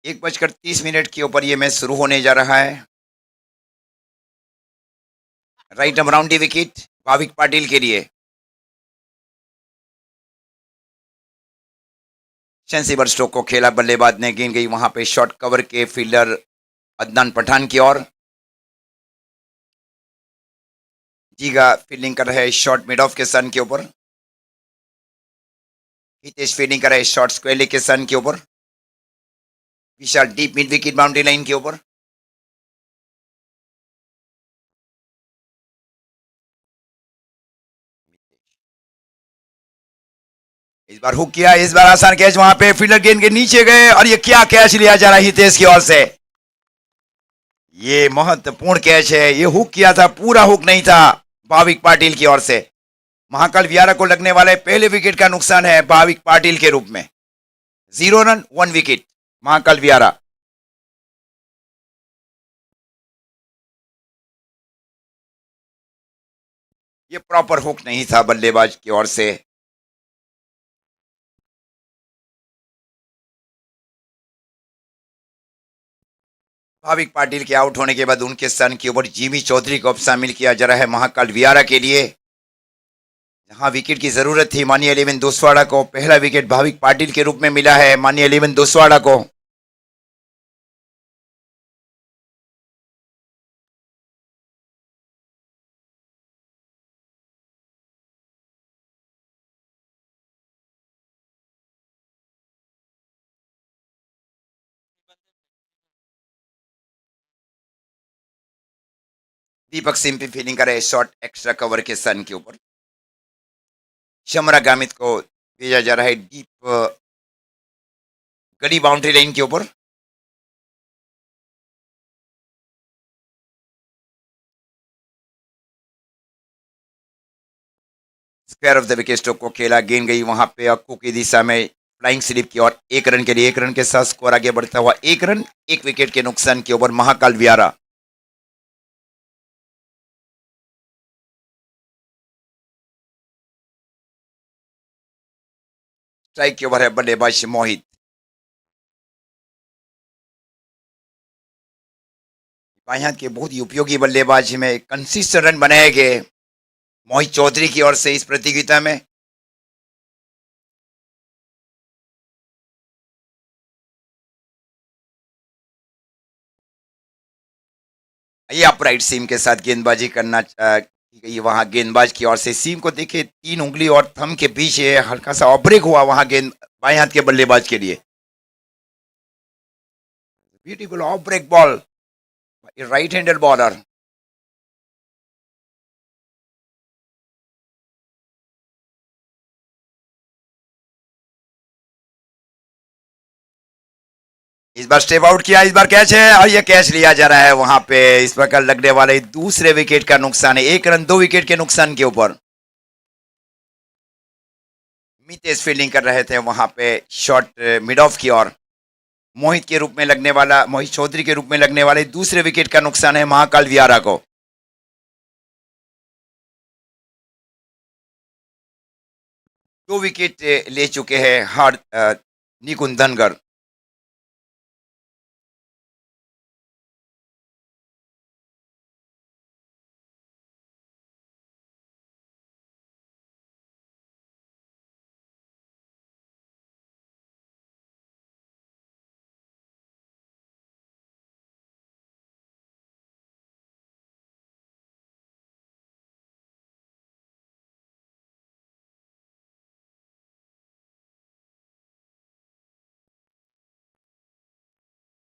1:30 के ऊपर ये मैच शुरू होने जा रहा है। राइट आर्म राउंड दी विकेट भाविक पाटिल के लिए। सेंसिबल स्ट्रोक को खेला, बल्लेबाज ने गेंद गई वहां पे शॉर्ट कवर के फील्डर अदनान पठान की ओर। जीगा फील्डिंग कर रहे शॉर्ट मिड ऑफ के सन के ऊपर। हितेश फील्डिंग कर रहे शॉर्ट स्क्वेयर लेग के सन के ऊपर। Vishal deep mid wicket boundary line के ऊपर। इस बार हुक किया, इस बार आसान कैच, वहां पे फील्डर गेंद के नीचे गए और ये क्या कैच लिया जा रहा है हितेश की ओर से। ये महत्वपूर्ण कैच है, ये हुक किया था, पूरा हुक नहीं था भाविक पाटिल की ओर से। महाकाल वियारा को लगने वाले पहले विकेट का नुकसान है भाविक पाटिल के रूप में। 0 रन 1 विकेट महाकाल वियारा। ये प्रॉपर हुक नहीं था बल्लेबाज की ओर से। भाविक पाटिल के आउट होने के बाद उनके सन के ऊपर जिमी चौधरी को अब शामिल किया जा रहा है महाकाल वियारा के लिए। जहां विकेट की जरूरत थी मानी 11 दोसवाड़ा को, पहला विकेट भाविक पाटिल के रूप में मिला है मानी 11 दोसवाड़ा को। दीपक सिंह फील्डिंग करे शॉर्ट एक्स्ट्रा कवर के सन के ऊपर। शमरा गामित को भेजा जा रहा है डीप गली बाउंड्री लाइन के ऊपर। Square of the wicket stroke को खेला, गेंद गई वहां पे अक्कू की दिशा में फ्लाइंग स्लिप की और 1 रन के लिए। 1 रन के साथ स्कोर आगे बढ़ता हुआ 1 रन 1 विकेट के नुकसान के ऊपर महाकाल वियारा। स्ट्राइक के ओवर है बल्लेबाज मोहित। बाएं हाथ के बहुत ही उपयोगी बल्लेबाज में कंसिस्टेंट रन बनाए गए मोहित चौधरी की ओर से इस प्रतियोगिता में। ये अपराइट सीम के साथ गेंदबाजी करना की गई वहां गेंदबाज की ओर से। सीम को देखे 3 उंगली और थंब के बीच ये हल्का सा ऑब्रेक हुआ वहां गेंद बाएं हाथ के बल्लेबाज के लिए। Beautiful off break ball, right handed bowler. इस बार स्टेप आउट किया, इस बार कैच है और ये कैच लिया जा रहा है वहां पे। इस प्रकार लगने वाले दूसरे विकेट का नुकसान है। 1 रन 2 विकेट के नुकसान के ऊपर। मितेश फील्डिंग कर रहे थे वहां पे शॉर्ट मिड ऑफ की ओर। मोहित के रूप में लगने वाला, मोहित चौधरी के रूप में लगने वाले दूसरे विकेट का नुकसान है महाकाल वियारा को। दो विकेट ले चुके हैं निकुंज धनगर।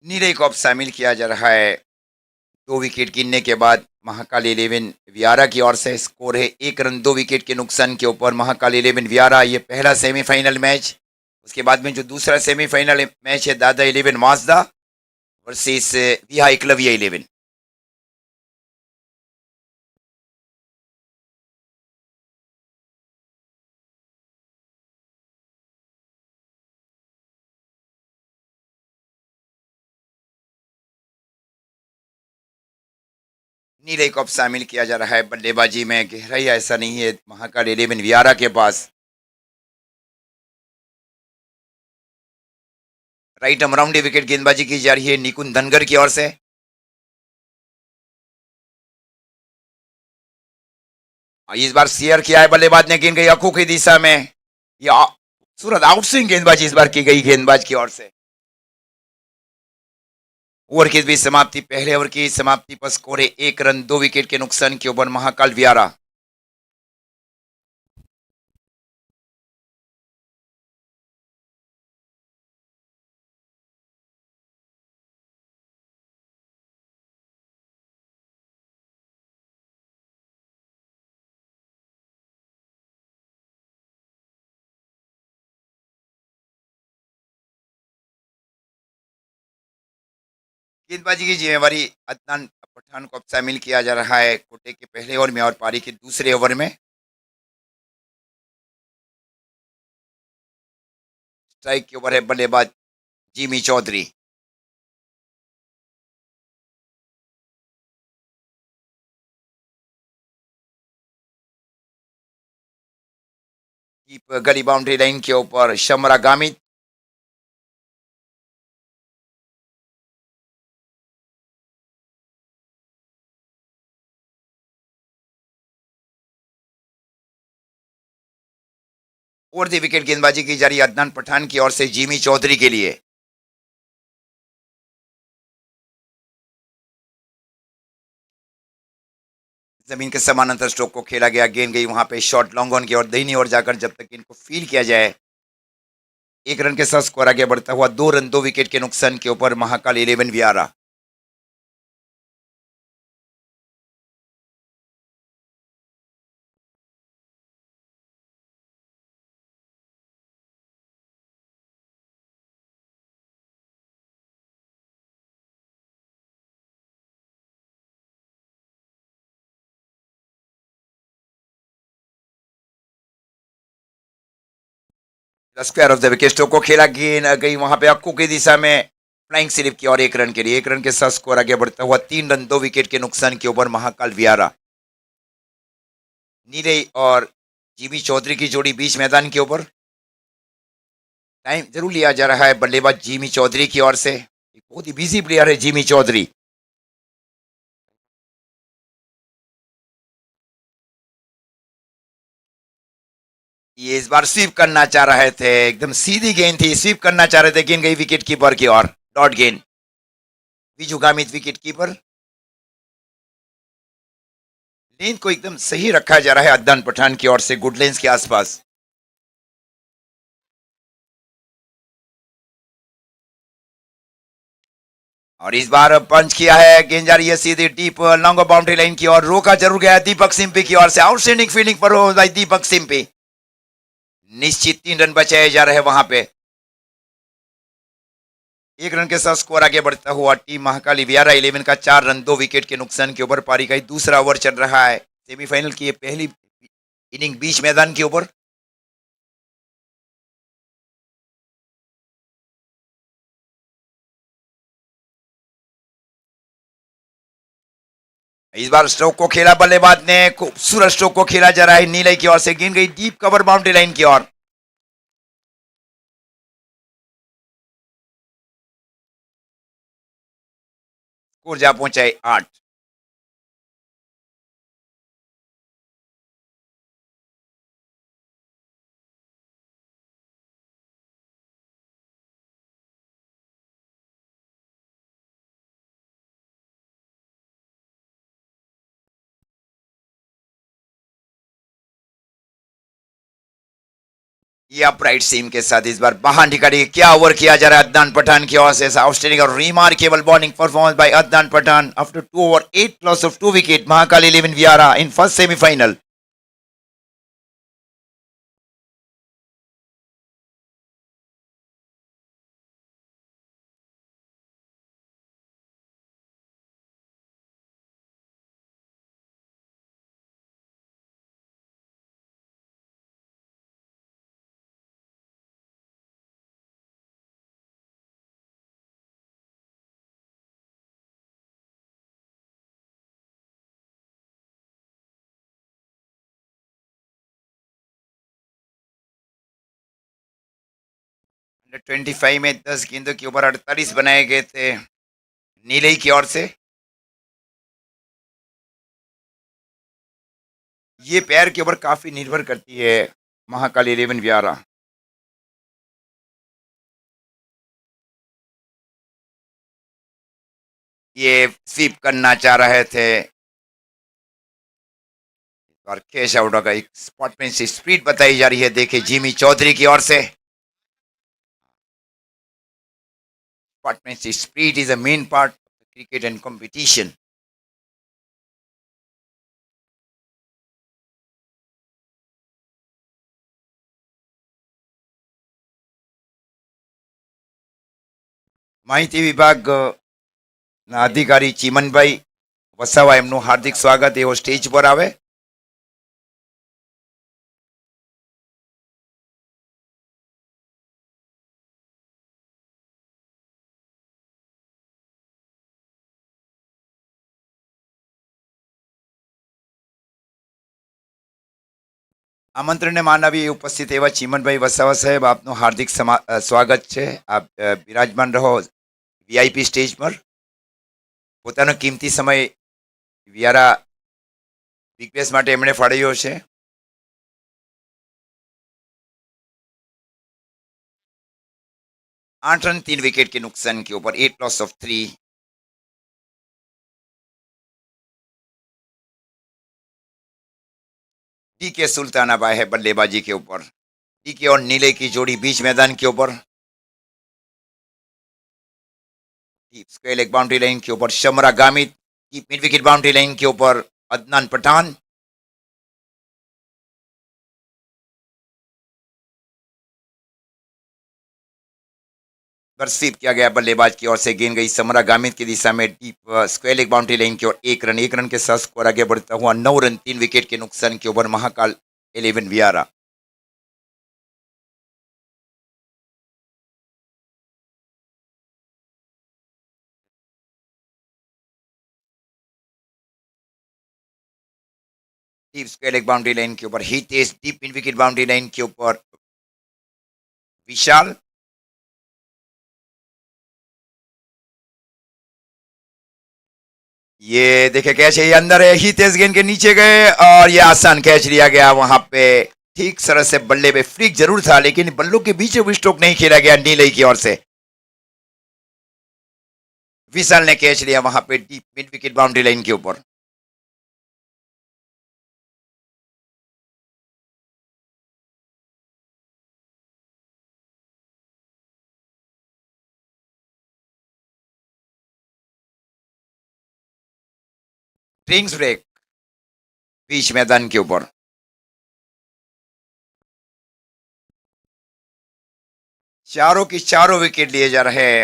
नीरज को अब शामिल किया जा रहा है 2 विकेट गिनने के बाद महाकाल 11 वियारा की ओर से। स्कोर है 1 रन 2 विकेट के नुकसान के ऊपर महाकाल 11 वियारा। ये पहला सेमीफाइनल मैच। उसके बाद में जो दूसरा सेमीफाइनल मैच है दादा 11 माजदा वर्सेस विहा एकलव्य 11। नीले को अब शामिल किया जा रहा है बल्लेबाजी में। गहराई ऐसा नहीं है महाकाल 11 वियारा के पास। राइट आर्म राउंडी विकेट गेंदबाजी की जा रही है निकुंज धनगर की ओर से। इस बार शेयर किया है बल्लेबाज ने, गेंद गई अक्कू की दिशा में। या सूरत आउटस्विंग गेंदबाजी इस बार की गई गेंदबाज की ओर से। ओवर की भी समाप्ति, पहले ओवर की समाप्ति पर स्कोर है 1 रन 2 विकेट के नुकसान के ऊपर महाकाल वियारा। गेंदबाजी की जिम्मेवारी अदनान पठान को अब शामिल किया जा रहा है कोटे के पहले ओवर में और पारी के दूसरे ओवर में। स्ट्राइक के ऊपर है बल्लेबाज जिमी चौधरी। गली बाउंड्री लाइन के ऊपर शमरा गामित। और दी विकेट गेंदबाजी की जा रही है अदनान पठान की ओर से जिमी चौधरी के लिए। जमीन के समानांतर स्ट्रोक को खेला गया, गेंद गई वहां पे शॉर्ट लॉन्ग ऑन की और दाहिनी ओर जाकर जब तक इनको फील किया जाए 1 रन के साथ स्कोर आगे बढ़ता हुआ 2 रन 2 विकेट के नुकसान के ऊपर Mahakal 11 Vyara. Square of the wicket stroke को खेला, गेंद गई वहां पे अक्कू की दिशा में फ्लाइंग स्लिप की और 1 रन के लिए 1 रन के साथ स्कोर आगे बढ़ता हुआ 3 रन 2 विकेट के नुकसान के ऊपर महाकाल वियारा। नीले और जीबी चौधरी की जोड़ी बीच मैदान के ऊपर। टाइम जरूर लिया जा रहा है बल्लेबाज जिमी चौधरी की ओर से। एक बहुत ही बिजी प्लेयर है जिमी चौधरी। ये इस बार स्वीप करना चाह रहे थे, एकदम सीधी गेंद थी, स्वीप करना चाह रहे थे, गेंद गई विकेट कीपर की ओर, डॉट गेंद। Viju Gamit wicket keeper. Length को एकदम सही रखा जा रहा है अदनान पठान की ओर से गुड लेंस के आसपास। और इस बार पंच किया है, गेंद जा रही है सीधी डीप लॉन्ग बाउंड्री लाइन की ओर, रोका जरूर गया दीपक सिंपी की ओर से। आउटस्टैंडिंग फील्डिंग पर हो भाई दीपक सिंपी। निश्चित 3 रन बचाए जा रहे हैं वहां पे। 1 रन के साथ स्कोर आगे बढ़ता हुआ टीम महाकाली वियारा 11 का 4 रन 2 विकेट के नुकसान के ऊपर पारी का दूसरा ओवर चल रहा है। सेमीफाइनल की ये पहली इनिंग बीच मैदान के ऊपर। इस बार स्ट्रोक को खेला बल्लेबाज ने, खूबसूरत स्ट्रोक को खेला जा रहा है नीले की ओर से, गेंद गई डीप कवर बाउंड्री लाइन की ओर। स्कोर जा पहुंचा है 8। ये अपराइट सीम के साथ इस बार बाहर निकाली, क्या ओवर किया जा रहा है अदनान पठान की ओर से। आउटस्टैंडिंग और remarkable bowling performance by Adnan Pathan after 2 over 8 loss of 2 wicket Mahakali 11 Vyara in first semifinal. 25 में 10 गेंदों के ऊपर 48 बनाए गए थे नीलई की ओर से। ये पैर के ऊपर काफी निर्भर करती है महाकाली इलेवन व्यारा। ये स्वीप करना चाह रहे थे और कैश आउट होगा। एक स्पॉट में से स्पीड बताई जा रही है, देखिए जिमी चौधरी की ओर से। स्पॉट में से speed is a main part of cricket and competition. માહિતી વિભાગ ના અધિકારી ચીમનભાઈ વસાવા એમનું હાર્દિક સ્વાગત એવો સ્ટેજ પર આવે। આમંત્રણને માનવી ઉપસ્થિત એવા ચીમનભાઈ વસાવા સાહેબ આપનું હાર્દિક સ્વાગત છે। આપ બિરાજમાન રહો વીઆઈપી સ્ટેજ પર। પોતાનો કિંમતી સમય વ્યારા બિગ બેસ માટે એમણે ફાળવ્યો છે। 8 रन 3 विकेट के नुकसान के ऊपर 8 लॉस ऑफ 3। डी के सुल्तान अब आए है बल्लेबाजी के ऊपर। डी के और नीले की जोड़ी बीच मैदान के ऊपर। स्क्वेयर लेग बाउंड्री लाइन के ऊपर Shamra Gamit. Mid wicket boundary line के ऊपर अदनान पठान। पर स्वीप किया गया बल्लेबाज की ओर से, गेंद गई समरा गामित की दिशा में deep square leg boundary line की ओर। 1 रन के साथ स्कोर आगे बढ़ता हुआ 9 रन 3 विकेट के नुकसान के ऊपर Mahakal 11 Vyara. Deep square leg boundary line के ऊपर Hitesh. Deep mid wicket boundary line के ऊपर विशाल। ये देखे कैच है, ये अंदर है, हितेश गेंद के नीचे गए और ये आसान कैच लिया गया वहां पे। ठीक तरह से बल्ले पे फ्लिक जरूर था लेकिन बल्लों के बीच भी स्ट्रोक नहीं खेला गया नीलई की ओर से। विशाल ने कैच लिया वहां पे deep mid wicket boundary line के ऊपर। ड्रिंक्स ब्रेक बीच मैदान के ऊपर। चारों की चारों विकेट लिए जा रहे हैं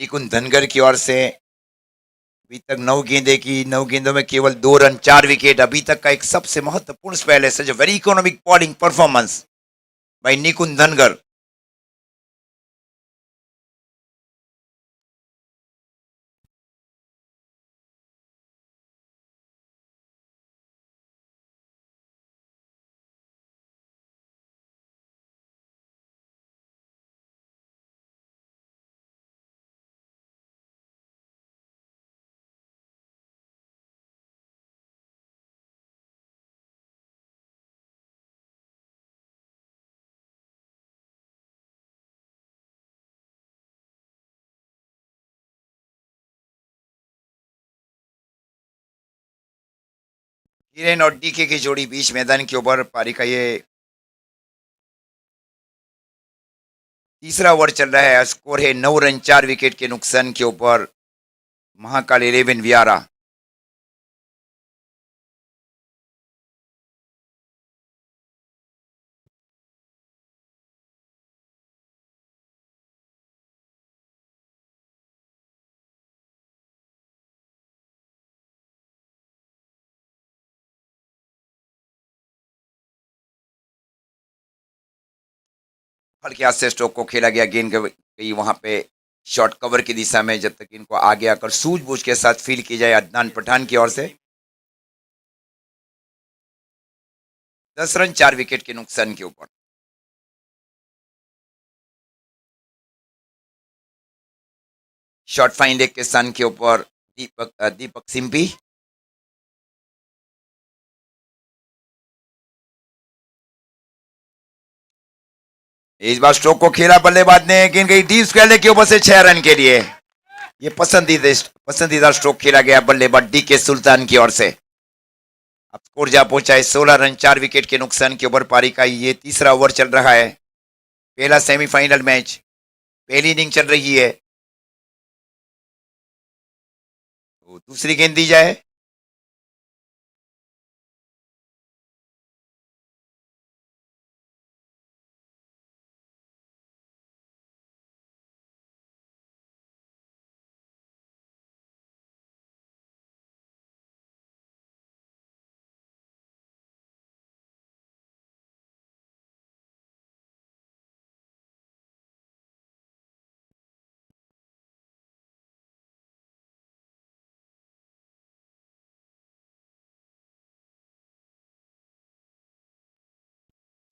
निकुंज धनगर की ओर से। अभी तक 9 गेंदे की, 9 गेंदों में केवल 2 रन 4 विकेट। अभी तक का एक सबसे महत्वपूर्ण स्पेल है। Such a very economic bowling performance by Nikunj Dhangar. Hiren और डीके की जोड़ी बीच मैदान के ऊपर। पारी का ये तीसरा ओवर चल रहा है। स्कोर है 9 रन 4 विकेट के नुकसान के ऊपर महाकाल 11 वियारा। हल्के हाथ से स्ट्रोक को खेला गया। गेंद गई वहां पे शॉर्ट कवर की दिशा में। जब तक इनको आगे आकर सूझबूझ के साथ फील की जाए अदनान पठान की ओर से। 10 रन 4 विकेट के नुकसान के ऊपर। शॉर्ट फाइन लेग के सन के ऊपर दीपक सिंपी। इस बार स्ट्रोक को खेला बल्लेबाज ने, गेंद गई डीप स्क्वायर लेग के ऊपर से 6 रन के लिए। ये पसंदीदा स्ट्रोक खेला गया बल्लेबाज डी के सुल्तान की ओर से। अब स्कोर जा पहुंचा है 16 रन 4 विकेट के नुकसान के ऊपर पारी का ये तीसरा ओवर चल रहा है। पहला सेमीफाइनल मैच, पहली इनिंग चल रही है। तो दूसरी गेंद दी जाए।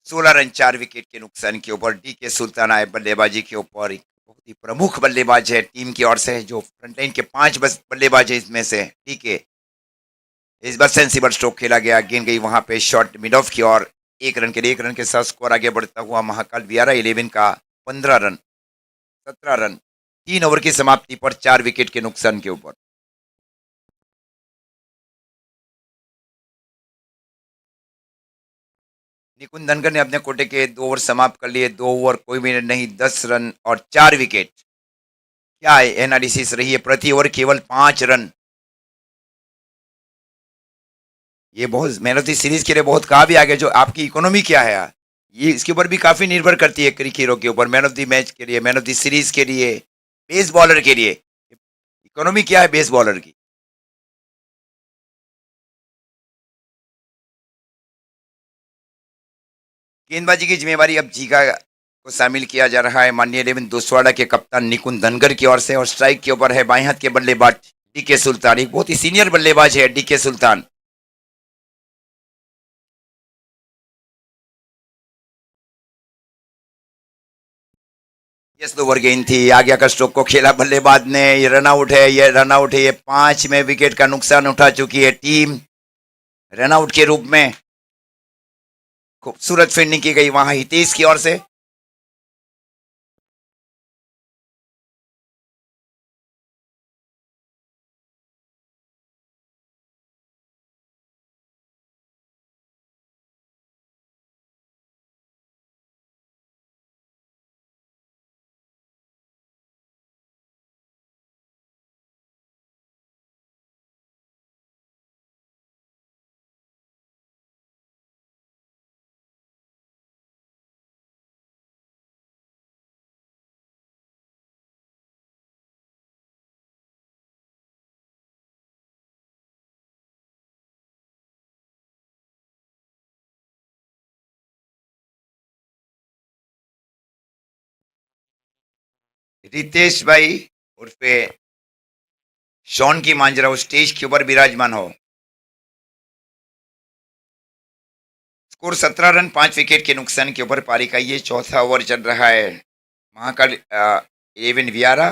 16 रन 4 विकेट के नुकसान के ऊपर डी के सुल्तान आए बल्लेबाजी के ऊपर। एक बहुत ही प्रमुख बल्लेबाज है टीम की ओर से, जो फ्रंट लाइन के 5 बल्लेबाज है इसमें से डी के। इस बार सेंसिबल स्ट्रोक खेला गया, गेंद गई वहां पे शॉर्ट मिड ऑफ की ओर। 1 रन के साथ स्कोर आगे बढ़ता हुआ महाकाल वियारा 11 का 15 रन 17 रन 3 ओवर की समाप्ति पर 4 विकेट के नुकसान के ऊपर। निकुंज धनगर ने अपने कोटे के 2 ओवर समाप्त कर लिए। 2 ओवर कोई मिनट नहीं, 10 रन और 4 विकेट। क्या एनालिसिस रही है? प्रति ओवर केवल 5 रन। ये बहुत मैन ऑफ द सीरीज के लिए बहुत कहा भी आ गया। जो आपकी इकोनॉमी क्या है, ये इसके ऊपर भी काफी निर्भर करती है क्रिक हीरो के ऊपर। मैन ऑफ द मैच के लिए, मैन ऑफ द सीरीज के लिए, बेस बॉलर के लिए इकोनॉमी क्या है बेस बॉलर की। गेंदबाजी की जिम्मेवारी अब जीगा को शामिल किया जा रहा है माननीय 11 दोसवाड़ा के कप्तान निकुंज धनगर की ओर से। और स्ट्राइक के ऊपर है बाएं हाथ के बल्लेबाज डी के सुल्तान। एक बहुत ही सीनियर बल्लेबाज है डी के सुल्तान। यस, ओवर गेंद थी, आगे का स्ट्रोक को खेला बल्लेबाज ने। ये रन आउट है, ये रन आउट है। ये 5 में विकेट का नुकसान उठा चुकी है टीम। रन आउट के रूप में खूबसूरत फील्डिंग की गई वहां हितेश की ओर से। रितेश भाई उर्फे शॉन की मांजरा उस स्टेज के ऊपर विराजमान हो। स्कोर 17 रन 5 विकेट के नुकसान के ऊपर पारी का ये चौथा ओवर चल रहा है। महाकाल 11 वियारा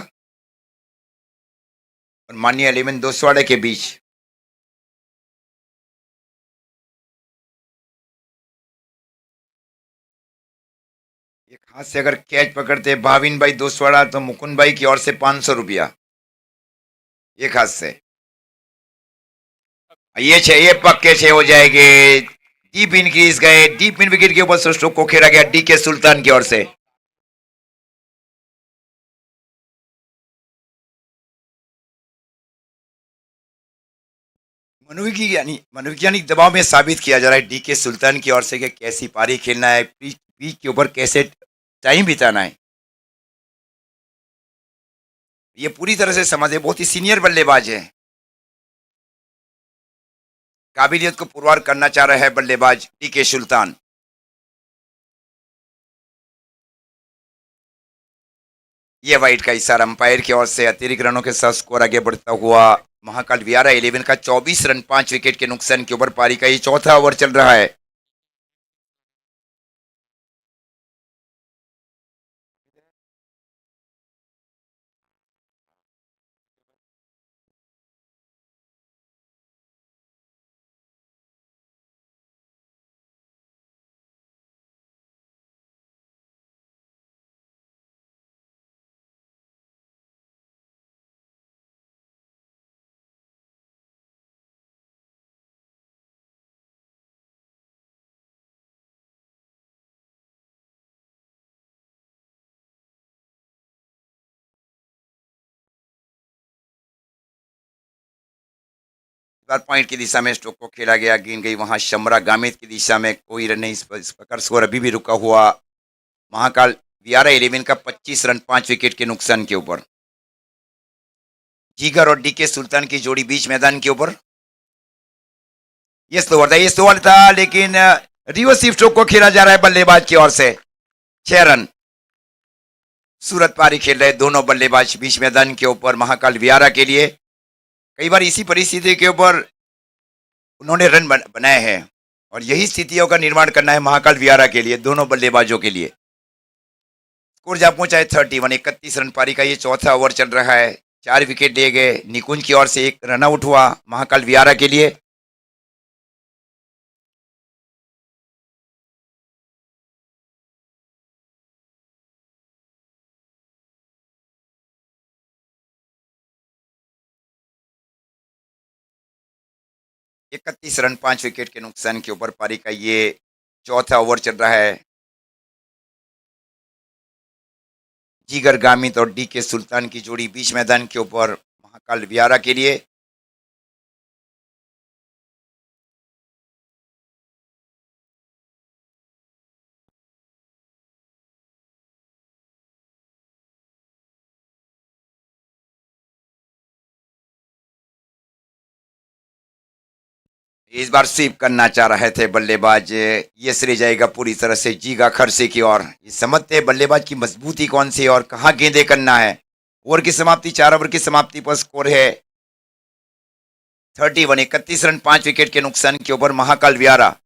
और माननीय 11 दोसवाड़े के बीच। एक हाथ से अगर कैच पकड़ते भाविन भाई दोसवाड़ा तो मुकुंद भाई की ओर से 500 रुपया एक हाथ से। ये पक्के 6 हो जाएंगे। डीप इंक्रीज गए, डीप इन विकेट के ऊपर स्ट्रोक को खेला गया डी के सुल्तान की ओर से। मनोवैज्ञानिक दबाव में साबित किया जा रहा है डी के सुल्तान की ओर से कि कैसी पारी खेलना है, पिच के ऊपर कैसे टाइम बिताना है। ये पूरी तरह से समझ है, बहुत ही सीनियर बल्लेबाज है। काबिलियत को पुरवार करना चाह रहा है बल्लेबाज डी के सुल्तान। ये वाइट का इशारा अंपायर की ओर से। अतिरिक्त रनों के साथ स्कोर आगे बढ़ता हुआ महाकाल वियारा 11 का 24 रन 5 विकेट के नुकसान के ऊपर पारी का ये चौथा ओवर चल रहा है। बार पॉइंट की दिशा में स्ट्रोक को खेला गया, गेंद गई वहां शमरा गामित की दिशा में, कोई रन नहीं, इस प्रकार स्कोर अभी भी रुका हुआ। महाकाल वियारा 11 का 25 रन 5 विकेट के नुकसान के ऊपर। जीगर और डीके सुल्तान की जोड़ी बीच मैदान के ऊपर। ये स्लोवर था लेकिन रिवर्सिव स्ट्रोक को खेला जा रहा है बल्लेबाज की ओर से। 6 रन सूरत पारी खेल रहे दोनों बल्लेबाज बीच मैदान के ऊपर महाकाल वियारा के लिए। कई बार इसी परिस्थिति के ऊपर उन्होंने रन बनाए हैं और यही स्थितियों का निर्माण करना है महाकाल वियारा के लिए, दोनों बल्लेबाजों के लिए। स्कोर जा पहुंचा है 31, 31 रन पारी का ये चौथा ओवर चल रहा है। 4 विकेट लिए गए, निकुंज की ओर से 1 रन आउट हुआ महाकाल वियारा के लिए। इकतीस रन 5 विकेट के नुकसान के ऊपर पारी का ये चौथा ओवर चल रहा है। जीगर गामित और डी के सुल्तान की जोड़ी बीच मैदान के ऊपर महाकाल वियारा के लिए। इस बार स्वीप करना चाह रहे थे बल्लेबाज, ये श्रेय जाएगा पूरी तरह से जीगा खरसे की ओर। ये समझते हैं बल्लेबाज की मजबूती कौन सी है और कहाँ गेंदे करना है। ओवर की समाप्ति 4 ओवर की समाप्ति पर स्कोर है 31, 31 रन 5 विकेट के नुकसान के ऊपर महाकाल वियारा।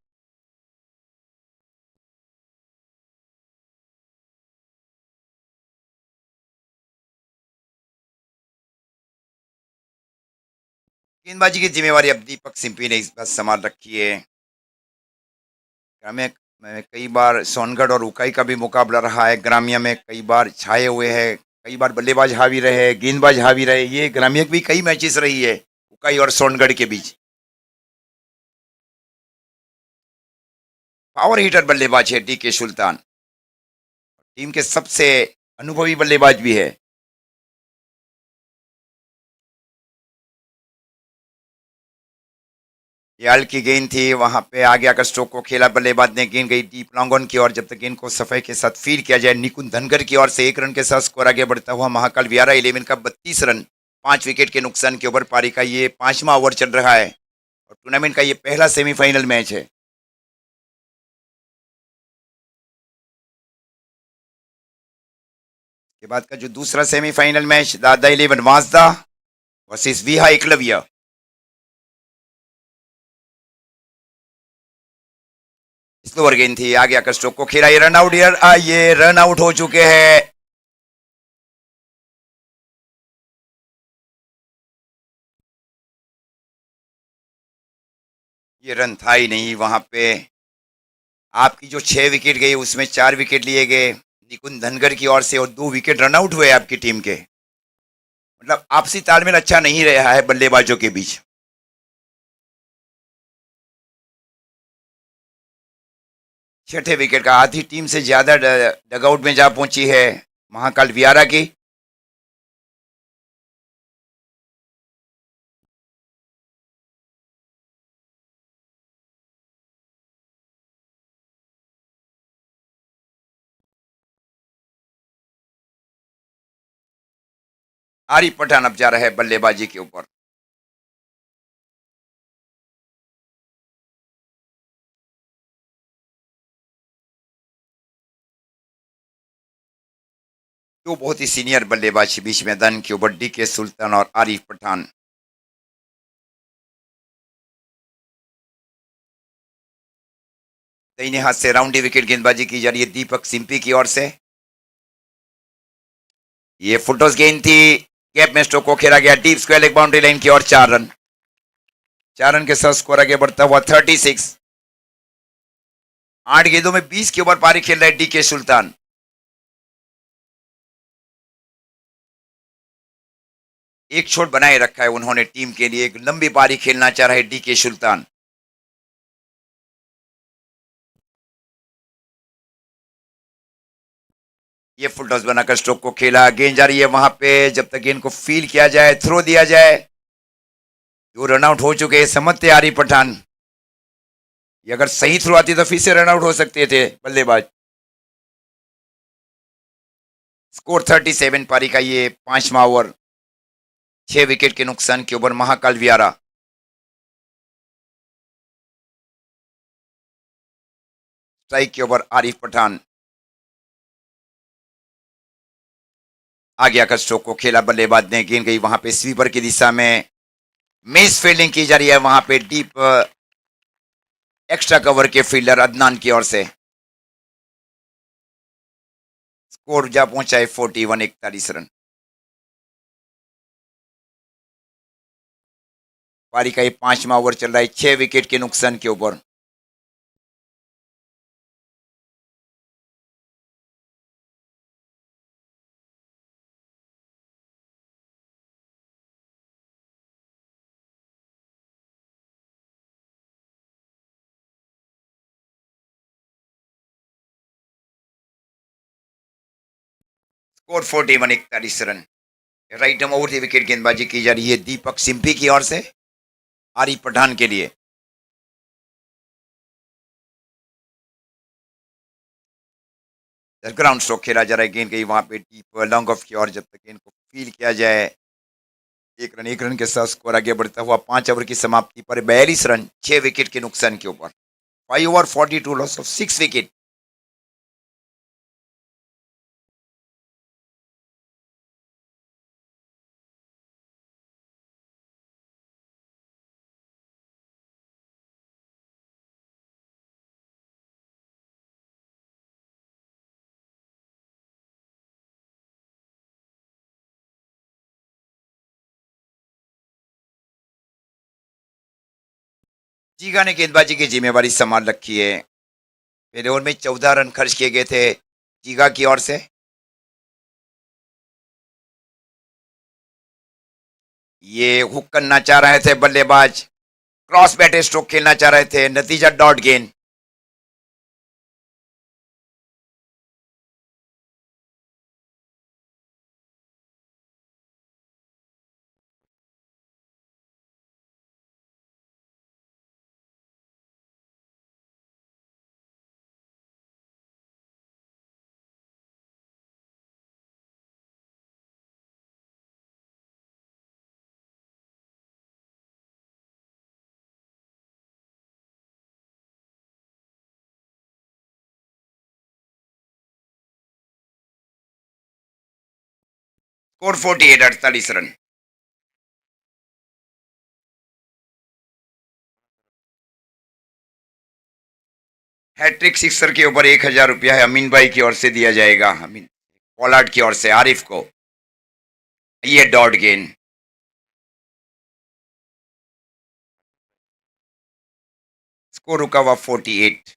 गेंदबाजी की जिम्मेवारी अब दीपक सिंपी ने इस बार संभाल रखी है। ग्राम्य में कई बार सोनगढ़ और उकाई का भी मुकाबला रहा है। ग्राम्य में कई बार छाए हुए हैं, कई बार बल्लेबाज हावी रहे, गेंदबाज हावी रहे। ये ग्राम्य की भी कई मैचेस रही है उकाई और सोनगढ़ के बीच। पावर हिटर बल्लेबाज है डी के सुल्तान, टीम के सबसे अनुभवी बल्लेबाज भी है। याल की गेंद थी, वहां पे आगे आकर स्ट्रोक को खेला बल्लेबाज ने, गेंद गई डीप लॉन्ग ऑन की ओर। जब तक गेंद को सफाई के साथ फील किया जाए, निकुंज धनगर की ओर से 1 रन के साथ स्कोर आगे बढ़ता हुआ महाकाल वियारा 11 का 32 रन 5 विकेट के नुकसान के ऊपर पारी का ये 5वां ओवर चल रहा है और टूर्नामेंट का ये पहला सेमीफाइनल मैच है। के बाद का जो दूसरा सेमीफाइनल मैच दादा 11 वांसदा वर्सेस विहा एकलव्य। स्लोअर गेंद थी, आगे आकर स्ट्रोक को खेला, ये रन आउट, ये रन आउट हो चुके हैं। ये रन था ही नहीं वहां पे। आपकी जो 6 विकेट गई उसमें 4 विकेट लिए गए निकुंज धनगर की ओर से और 2 विकेट रन आउट हुए आपकी टीम के। मतलब आपसी तालमेल अच्छा नहीं रहा है बल्लेबाजों के बीच। छठे विकेट का आधी टीम से ज्यादा डगआउट में जा पहुंची है महाकाल वियारा की। आरिफ पठान अब जा रहा है बल्लेबाजी के ऊपर। दो बहुत ही सीनियर बल्लेबाज बीच मैदान के ऊपर, डी के सुल्तान और आरिफ पठान। दाहिने हाथ से राउंडी विकेट गेंदबाजी की जा रही है दीपक सिंपी की ओर से। ये फुटोस गेंद थी, गैप में स्ट्रोक को खेला गया deep square leg boundary line की ओर। 4 रन, 4 रन के साथ स्कोर आगे बढ़ता हुआ 36। 8 गेंदों में 20 के ऊपर पारी खेल रहे डी के सुल्तान। एक छोट बनाए रखा है उन्होंने टीम के लिए, एक लंबी पारी खेलना चाह रहे डी के सुल्तान। ये फुल टॉस बनाकर स्ट्रोक को खेला, गेंद जा रही है वहां पे। जब तक गेंद को फील किया जाए, थ्रो दिया जाए। 2 रन आउट हो चुके हैं, समझते आरिफ पठान। ये अगर सही थ्रो आती तो फिर से रन आउट हो सकते थे बल्लेबाज। स्कोर 37 पारी का ये 5वां ओवर। 6 विकेट के नुकसान के ऊपर महाकाल वियारा। स्ट्राइक के ऊपर आरिफ पठान। आगे आकर स्ट्रोक को खेला, बल्लेबाज ने गेंद गई वहां पे स्वीपर की दिशा में। मिस फील्डिंग की जा रही है वहां पे डीप एक्स्ट्रा कवर के फील्डर अदनान की ओर से। स्कोर जा पहुंचा है 41, 41 रन। पारी का ये 5वां ओवर चल रहा है 6 विकेट के नुकसान के ऊपर। Score 41, 41 run. राइट हम ओवर से विकेट गेंदबाजी की जा रही है दीपक सिंपी की ओर से आरिफ पठान के लिए। ग्राउंड स्ट्रोक खेला जा रहा है, गेंद गई वहां पे डीप लॉन्ग ऑफ की ओर। जब तक गेंद को फील किया जाए, 1 रन के साथ स्कोर आगे बढ़ता हुआ 5 ओवर की समाप्ति पर 42 रन 6 विकेट के नुकसान के ऊपर। 5 ओवर 42 लॉस ऑफ 6 विकेट। जीगा ने गेंदबाजी की जिम्मेवारी संभाल रखी है। पहले ओवर में 14 रन खर्च किए गए थे जीगा की ओर से। ये हुक करना चाह रहे थे बल्लेबाज, क्रॉस बैट स्ट्रोक खेलना चाह रहे थे, नतीजा डॉट गेंद। Score 48, 48 run. हैट्रिक सिक्सर के ऊपर 1000 रुपया है अमीन भाई की ओर से दिया जाएगा, अमीन पोलार्ड की ओर से आरिफ को। ये डॉट गेंद। स्कोर रुका हुआ 48।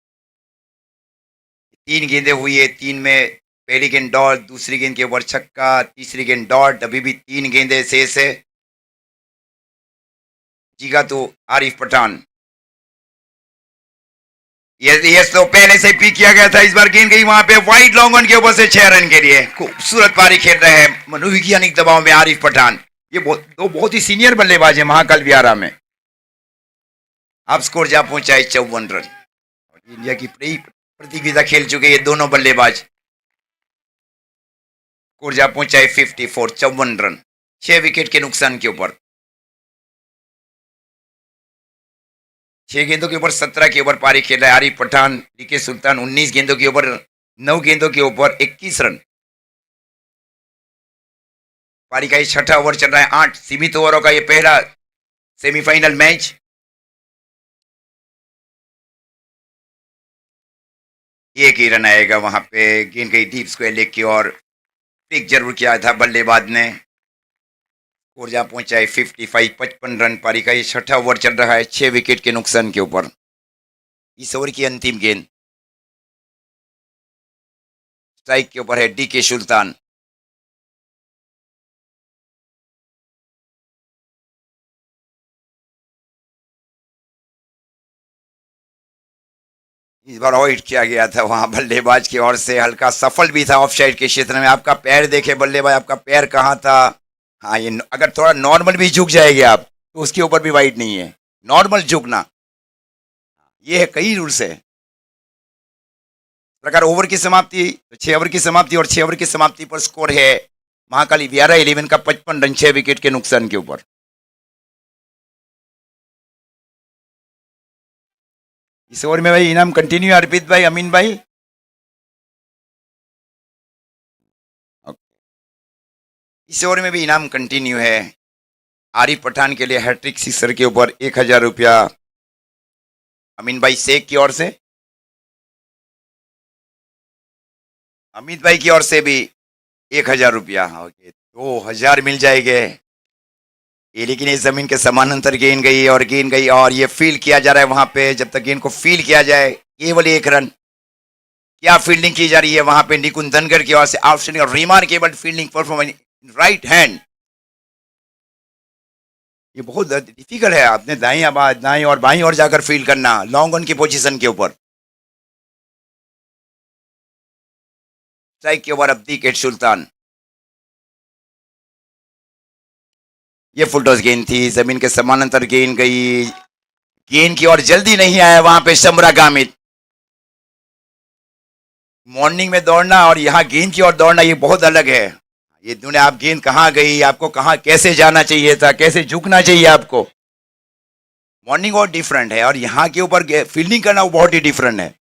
3 गेंदें हुई है, 3 में पहली गेंद डॉट, दूसरी गेंद के ऊपर छक्का, तीसरी गेंद डॉट। अभी भी 3 गेंदें शेष है। जीगा तो आरिफ पठान। ये तो पहले से पिक किया गया था, इस बार गेंद गई वहां पे वाइड लॉन्ग ऑन के ऊपर से 6 रन के लिए। खूबसूरत पारी खेल रहे हैं मनोवैज्ञानिक दबाव में आरिफ पठान। ये दो बहुत ही सीनियर बल्लेबाज है महाकाल वियारा में। अब स्कोर जा पहुंचा है 54 रन। इंडिया की प्रतियोगिता खेल चुके ये दोनों बल्लेबाज। स्कोर जा पहुंचा है 54, 54 रन 6 विकेट के नुकसान के ऊपर। 6 गेंदों के ऊपर 17 के ऊपर पारी खेल रहा है आरिफ पठान। डीके सुल्तान 19 गेंदों के ऊपर 9 गेंदों के ऊपर 21 रन। पारी का ये 6ठा ओवर चल रहा है। 8 सीमित ओवरों का ये पहला सेमीफाइनल मैच। एक ही रन आएगा वहां पे, गेंद गई डीप स्क्वायर लेग की ओर। पिक जरूर किया था बल्लेबाज ने। स्कोर जहां पहुंचा है 55, 55 रन। पारी का ये 6ठा ओवर चल रहा है 6 विकेट के नुकसान के ऊपर। इस ओवर की अंतिम गेंद। स्ट्राइक के ऊपर है डीके सुल्तान। इस बार अवॉइड किया गया था वहां बल्लेबाज की ओर से, हल्का सफल भी था ऑफसाइड के क्षेत्र में। आपका पैर देखे बल्लेबाज, आपका पैर कहाँ था? हाँ, ये अगर थोड़ा नॉर्मल भी झुक जाएंगे आप तो उसके ऊपर भी वाइड नहीं है। नॉर्मल झुकना, ये है, कई रूल्स है। प्रकार ओवर की समाप्ति, 6 ओवर की समाप्ति, और 6 ओवर की समाप्ति पर स्कोर है महाकाली वियारा 11 का 55 रन 6 विकेट के नुकसान के ऊपर। इस ओवर में भाई इनाम कंटिन्यू है अर्पित भाई, अमीन भाई। इस ओवर में भी इनाम कंटिन्यू है। आरिफ पठान के लिए हैट्रिक सिक्सर के ऊपर 1000 रुपया अमीन भाई शेख की ओर से, अमित भाई की ओर से भी 1000 रुपया। ओके, 2000 मिल जाएंगे ये, लेकिन ये जमीन के समानांतर गेंद गई और गेंद गई, और ये फील किया जा रहा है वहां पे। जब तक गेंद को फील किया जाए केवल 1 रन। क्या फील्डिंग की जा रही है वहां पे निकुंज धनगर की ओर से, आउटस्टैंडिंग और remarkable fielding performance, right hand. ये बहुत डिफिकल्ट है, आपने दाएं और बाएं ओर जाकर फील्ड करना लॉन्ग ऑन की पोजीशन के ऊपर। स्ट्राइक के ओवर अब्दी केट सुल्तान, ये फुल टॉस गेंद थी, जमीन के समानांतर गेंद गई, गेंद की ओर जल्दी नहीं आया वहां पे शमरा गामित। मॉर्निंग में दौड़ना और यहाँ गेंद की ओर दौड़ना ये बहुत अलग है। ये दुनिया, आप गेंद कहाँ गई, आपको कहाँ कैसे जाना चाहिए था, कैसे झुकना चाहिए आपको, मॉर्निंग बहुत डिफरेंट है, और यहाँ के ऊपर फील्डिंग करना वो बहुत ही डिफरेंट है।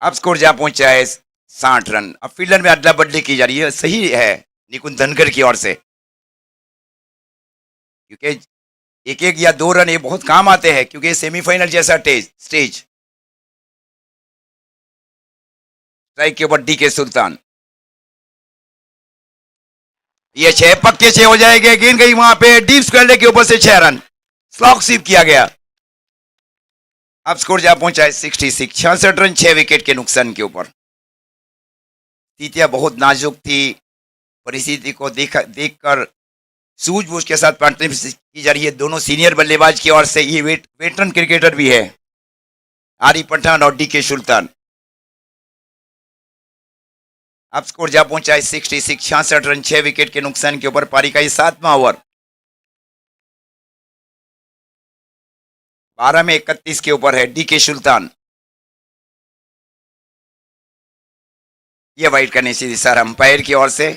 अब स्कोर जहां पहुंचा है 60 रन। अब फील्डर में अदला बदली की जा रही है, सही है निकुंज धनगर की ओर से, क्योंकि एक एक या 2 रन ये बहुत काम आते हैं, क्योंकि सेमीफाइनल जैसा स्टेज। स्ट्राइक के ऊपर डी के सुल्तान, ये 6 पक्के 6 हो जाएंगे। गेंद गई वहां पे डीप स्क्वायर के ऊपर से 6 रन, स्लॉग स्वीप किया गया। अब स्कोर जहां पहुंचा है 66, 66 रन 6 विकेट के नुकसान के ऊपर। स्थितियां बहुत नाजुक थी, परिस्थिति को देखकर सूझबूझ के साथ पार्टनरशिप की जा रही है दोनों सीनियर बल्लेबाज की ओर से। ये वेटरन क्रिकेटर भी है, आरिफ पठान और डी के सुल्तान। अब स्कोर जहां पहुंचा है 66, 66 रन 6 विकेट के नुकसान के ऊपर। पारी का ये 7वां ओवर, 12 में 31 के ऊपर है डी के सुल्तान। यह वाइड का निश्चित इशारा अंपायर की ओर से।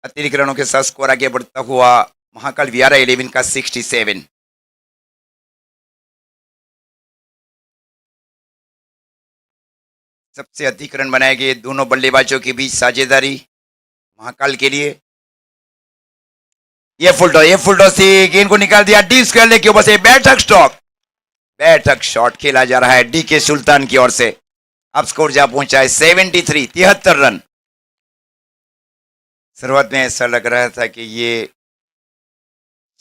अतिरिक्त रनों के साथ स्कोर आगे बढ़ता हुआ महाकाल वियारा 11 का 67। सबसे अधिक रन बनाए गए दोनों बल्लेबाजों के बीच साझेदारी महाकाल के लिए। ये फुल टॉस थी, गेंद को निकाल दिया डीप स्क्वायर के ऊपर से, बैठक स्ट्रोक, बैठक शॉट खेला जा रहा है डी के सुल्तान की ओर से। अब स्कोर जहां पहुंचा है 73, 73 रन। शुरुआत में ऐसा लग रहा था कि ये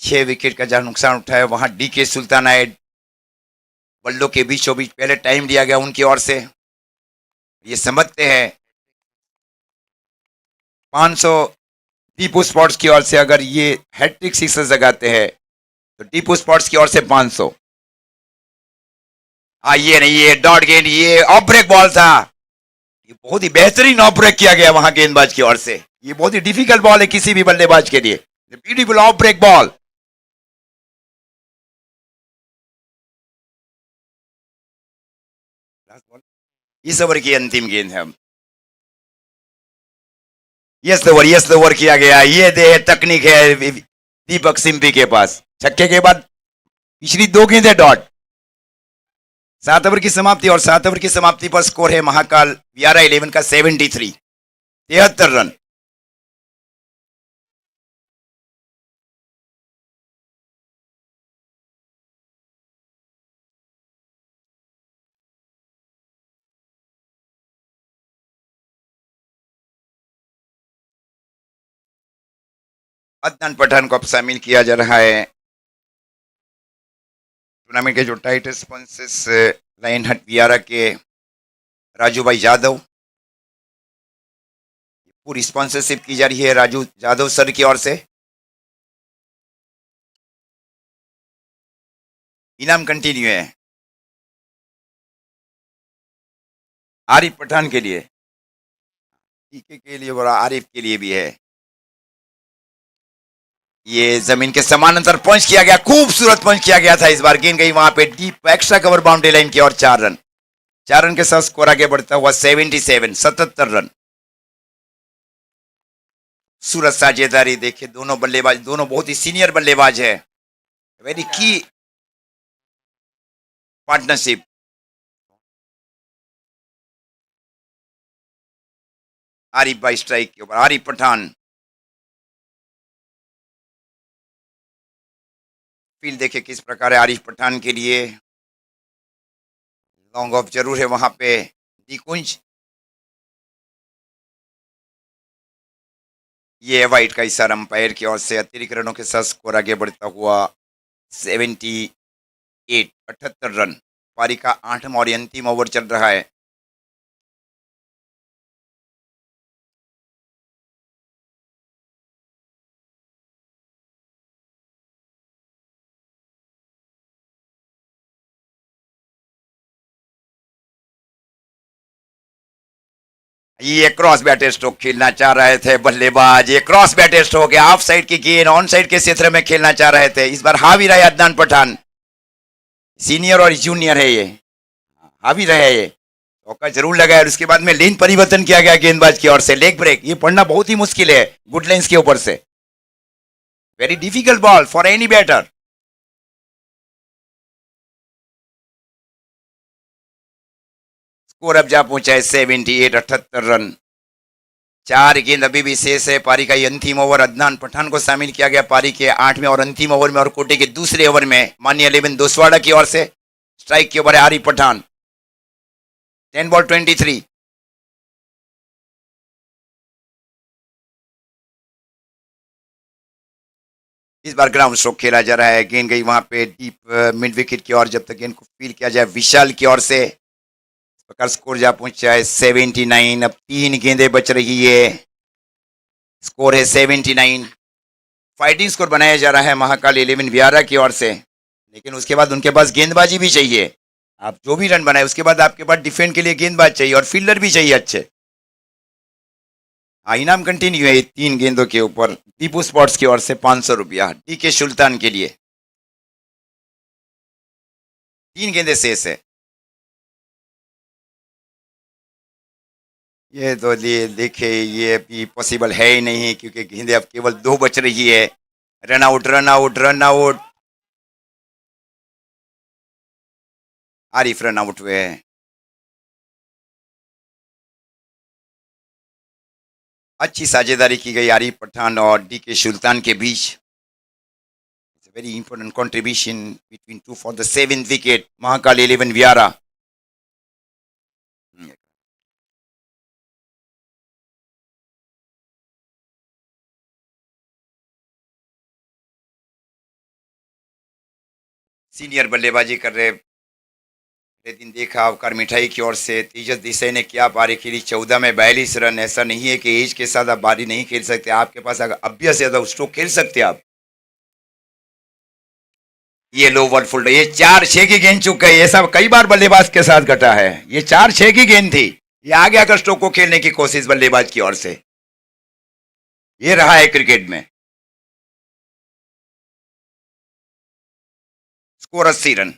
6 विकेट का जहां नुकसान उठाया वहां डी के सुल्तान आए, बल्लों के बीचों बीच पहले टाइम दिया गया उनकी ओर से। ये समझते हैं 500 दीपू स्पोर्ट्स की ओर से, अगर ये हैट्रिक सिक्सर जगाते हैं तो दीपू स्पोर्ट्स की ओर से 500। ये नहीं, ये डॉट गेंद, ये ऑफ ब्रेक बॉल था, ये बहुत ही बेहतरीन ऑफ ब्रेक किया गया वहां गेंदबाज की ओर से। ये बहुत ही डिफिकल्ट बॉल है किसी भी बल्लेबाज के लिए, ब्यूटीफुल ऑफ ब्रेक बॉल। इस ओवर की अंतिम गेंद है। यस ओवर किया गया, ये दे तकनीक है दीपक सिंपी के पास। छक्के के बाद पिछली 2 गेंदें डॉट। 7 ओवर की समाप्ति, और 7 ओवर की समाप्ति पर स्कोर है महाकाल वियारा 11 का 73, 73 रन। अदनान पठान को अब शामिल किया जा रहा है टूर्नामेंट के जो टाइटल स्पॉन्सर्स लाइन हट वियारा के राजू भाई यादव, पूरी स्पॉन्सरशिप की जा रही है राजू यादव सर की ओर से। इनाम कंटिन्यू है आरिफ पठान के लिए, टीके के लिए और आरिफ के लिए भी है। ये जमीन के समानांतर पंच किया गया, खूबसूरत पंच किया गया था। इस बार गेंद गई वहां पे deep extra cover boundary line की और 4 रन। 4 रन के साथ स्कोर आगे बढ़ता हुआ 77, 77 रन। सूरज साझेदारी देखिए, दोनों बल्लेबाज, दोनों बहुत ही सीनियर बल्लेबाज है। वेरी की पार्टनरशिप। आरिफ भाई स्ट्राइक के ऊपर, आरिफ पठान। फील्ड देखिए किस प्रकार है आरिफ पठान के लिए। लॉन्ग ऑफ जरूर है वहां पे। निकुंज, ये वाइट का इशारा अंपायर की ओर से। अतिरिक्त रनों के साथ स्कोर आगे बढ़ता हुआ 78, 78 रन। पारी का 8वां और अंतिम ओवर चल रहा है। ये क्रॉस बैटर स्ट्रोक खेलना चाह रहे थे बल्लेबाज। ये क्रॉस बैटर स्ट्रोक है, ऑफ साइड की गेंद ऑन साइड के क्षेत्र में खेलना चाह रहे थे। इस बार हावी रहे अदनान पठान। सीनियर और जूनियर है ये, हावी रहे ये। चौका जरूर लगा है और उसके बाद में लेन परिवर्तन किया गया गेंदबाज की ओर से। लेग ब्रेक, ये पढ़ना बहुत ही मुश्किल है गुड लेंस के ऊपर से। Very difficult ball for any batter. Score अब जा पहुंचा है 78, 78 रन। 4 गेंद अभी भी शेष है। पारी का ये अंतिम ओवर। अदनान पठान को शामिल किया गया पारी के 8वें और अंतिम ओवर में और कोटे के दूसरे ओवर में मान्य 11 दोसवाड़ा की ओर से। स्ट्राइक के ऊपर है आरिफ पठान। 10 बॉल 23। इस बार ग्राउंड स्ट्रोक खेला जा रहा है। गेंद गई वहां पे डीप मिड विकेट की ओर। जब तक गेंद को फील किया जाए विशाल की ओर से। इस प्रकार स्कोर जा पहुंचा है 79। अब 3 गेंदें बच रही है। स्कोर है 79। फाइटिंग स्कोर बनाया जा रहा है महाकाल 11 वियारा की ओर से। लेकिन उसके बाद उनके पास गेंदबाजी भी चाहिए। आप जो भी रन बनाए उसके बाद आपके पास डिफेंड के लिए गेंदबाज चाहिए और फील्डर भी चाहिए अच्छे। हाँ, इनाम कंटिन्यू है 3 गेंदों के ऊपर। दीपू स्पोर्ट्स की ओर से 500 रुपया डी के सुल्तान के लिए। 3 गेंदे शेष है। ये तो देखे, ये भी पॉसिबल है ही नहीं क्योंकि गेंदे अब केवल 2 बच रही है। Run out, run out, run out. Arif run out हुए हैं। अच्छी साझेदारी की गई आरिफ पठान और डी के सुल्तान के बीच। It's a very important contribution between two for the 7th wicket Mahakal 11 Vyara. Senior बल्लेबाजी कर रहे। लेकिन देखा अवकार मिठाई की ओर से तेजस देसाई ने क्या पारी खेली। 14 में 42 रन। ऐसा नहीं है कि एज के साथ आप पारी नहीं खेल सकते। आपके पास अगर अभ्यस है तो स्ट्रोक खेल सकते आप। ये लो बॉल फुल, ये 4-6 की गेंद चुक गई। ये सब कई बार बल्लेबाज के साथ घटा है। ये 4-6 की गेंद थी। ये आगे आकर स्ट्रोक को खेलने की कोशिश बल्लेबाज की ओर से। ये रहा है क्रिकेट में। Score 80 run.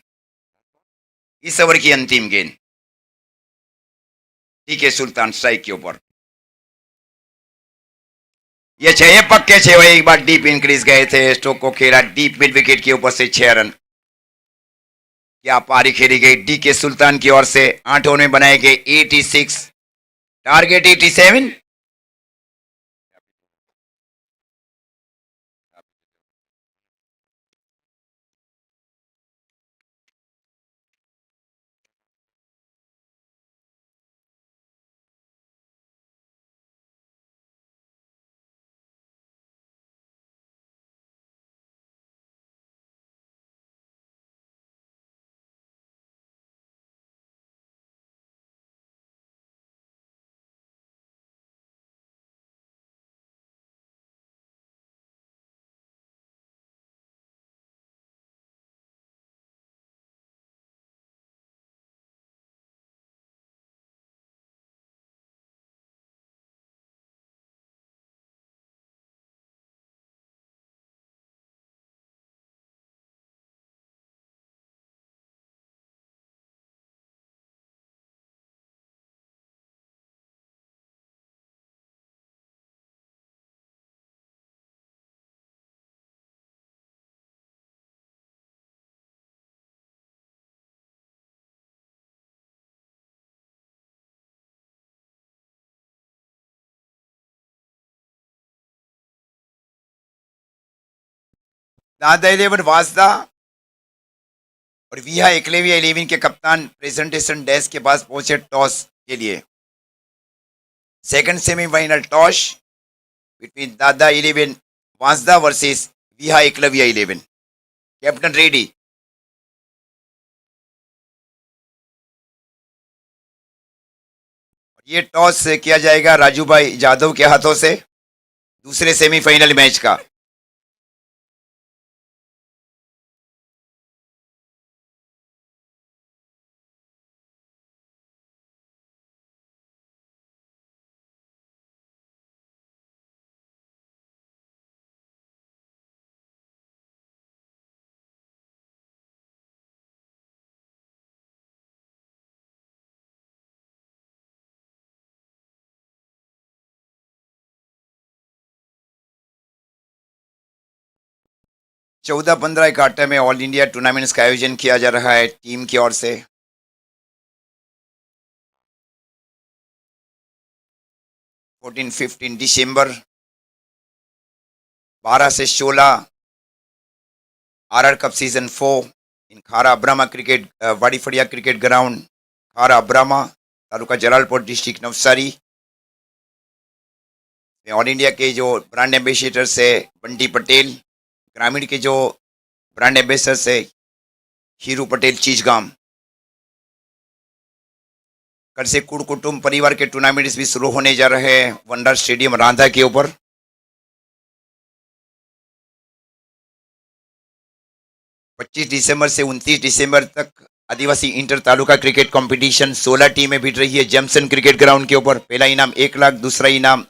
इस ओवर की अंतिम गेंद डी के सुल्तान स्ट्राइक के ऊपर। ये 6, ये पक्के 6। वही एक बार डीप इंक्रीज गए थे। स्ट्रोक को खेला डीप मिड विकेट के ऊपर से 6 रन। क्या पारी खेली गई डी के सुल्तान की ओर से। 8 ओवर में बनाए गए 86, टारगेट 87। दादा 11 वाजदा और विहा एकलव्य 11 के कप्तान प्रेजेंटेशन डेस्क के पास पहुंचे टॉस के लिए। सेकंड सेमीफाइनल टॉस बिटवीन दादा 11 Vajda versus विहा Eklavya 11। Captain ready. ये टॉस किया जाएगा राजू भाई जादव के हाथों से दूसरे सेमीफाइनल मैच का। चौदह 15 इकट्ठे में ऑल इंडिया टूर्नामेंट्स का आयोजन किया जा रहा है टीम की ओर से। 14-15 दिसंबर 12 से 16 आरआर कप सीजन 4 इन खारा अब्रामा क्रिकेट वाड़ी फड़िया क्रिकेट ग्राउंड, खारा Abrama, taluka Jalalpur, district Navsari. All India के जो ब्रांड एम्बेसडर है बंटी पटेल, ग्रामीण के जो ब्रांड एम्बेसडर है हीरू पटेल चीजगाम। कल से कुटुंब परिवार के टूर्नामेंट्स भी शुरू होने जा रहे हैं वंडर स्टेडियम रांधा के ऊपर। 25 दिसंबर से 29 दिसंबर तक आदिवासी इंटर तालुका क्रिकेट कंपटीशन 16 टीमें भिड़ रही है जैमसन क्रिकेट ग्राउंड के ऊपर। पहला इनाम 1 लाख, दूसरा इनाम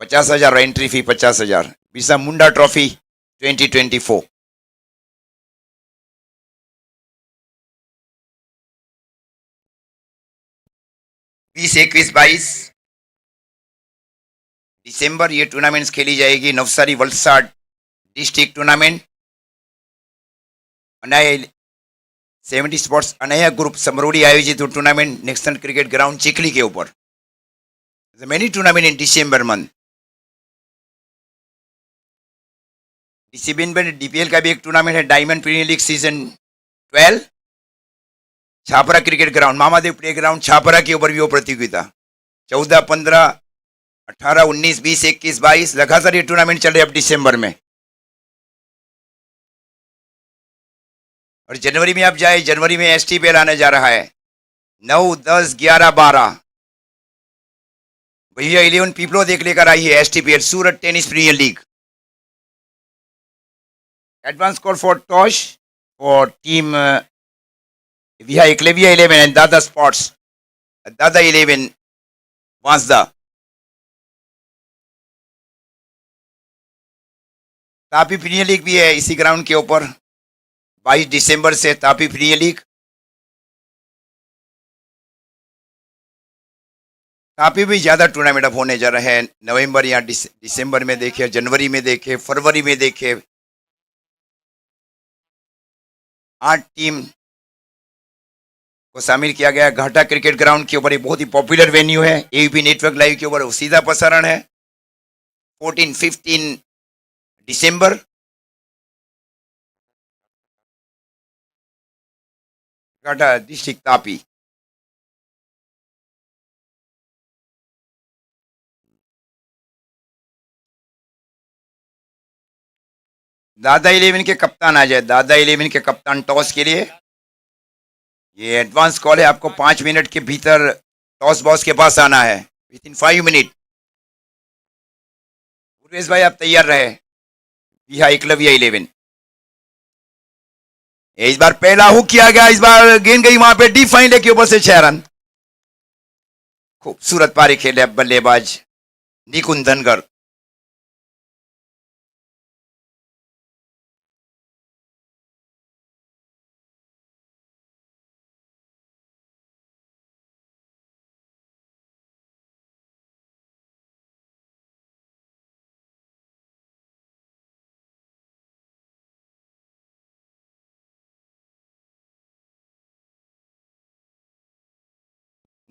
50,000 और entry fee 50,000। Birsa Munda trophy 2024। बीस 21 22 दिसंबर ये टूर्नामेंट्स खेली जाएगी। Navsari Valsad district tournament, Anaya 70 sports Anaya group समरोड़ी आयोजित tournament national cricket ground Chikhli के ऊपर। Many tournament in December month. डिसिबिन में डीपीएल का भी एक टूर्नामेंट है diamond premier league season 12 Chhapra cricket ground, Mamadev play ground Chhapra के ऊपर भी वो प्रतियोगिता। 14 15 18 19 20 21 22 लगातार ये टूर्नामेंट चल रहे अब दिसंबर में। और जनवरी में आप जाए, जनवरी में एसटीपीएल आने जा रहा है 9 10 11 12। भैया 11 पीपलो देख लेकर आई है STPL Surat tennis premier league. Advance call for toss for team Viha Eklavya 11 and Dada sports Dada 11 Vansda. Tapi premiere league भी है इसी ग्राउंड के ऊपर 22 दिसंबर से तापी प्रीमियर लीग। तापी भी ज़्यादा टूर्नामेंट अब होने जा रहे हैं नवंबर या दिसंबर में देखे, जनवरी में देखे, फरवरी में देखे। 8 टीम को शामिल किया गया। घाटा क्रिकेट ग्राउंड के ऊपर एक बहुत ही पॉपुलर वेन्यू है, एबीपी नेटवर्क लाइव के ऊपर सीधा प्रसारण है। 14-15 दिसंबर घाटा डिस्ट्रिक्ट तापी। दादा 11 के कप्तान आ जाए, दादा 11 के कप्तान टॉस के लिए। ये एडवांस कॉल है, आपको 5 मिनट के भीतर टॉस बॉस के पास आना है विद इन 5 मिनट। उर्वेश भाई आप तैयार रहे। विहा एकलव्य 11 इस बार पहला हुक किया गया, इस बार गेंद गई वहां पे डीप फाइन के ऊपर से 6 रन। खूबसूरत पारी खेले बल्लेबाज निकुंज धनगर।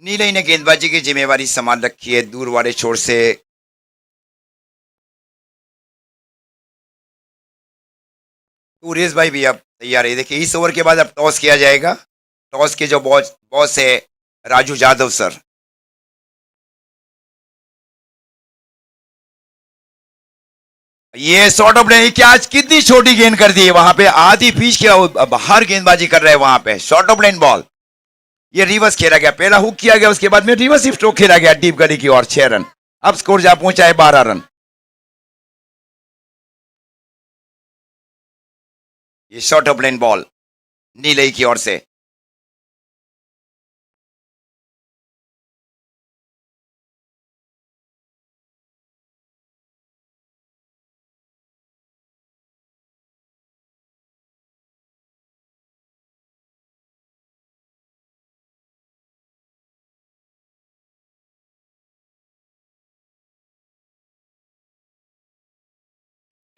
नीलई ने गेंदबाजी की जिम्मेवारी संभाल रखी है दूर वाले छोर से। टूरिस भाई भी अब तैयार है। देखिए इस ओवर के बाद अब टॉस किया जाएगा। टॉस के जो बॉस बॉस है राजू यादव सर। ये शॉर्ट ऑफ लेन, क्या आज कितनी छोटी गेंद कर दी है वहां पे, आधी पिच के बाहर गेंदबाजी कर रहे हैं वहां पे। शॉर्ट ऑफ लेन बॉल, ये रिवर्स खेला गया, पहला हुक किया गया, उसके बाद में रिवर्स स्ट्रोक खेला गया डीप गली की ओर, 6 रन। अब स्कोर जा पहुंचा है 12 रन। ये शॉर्ट ऑफ लेन बॉल नीलई की ओर से।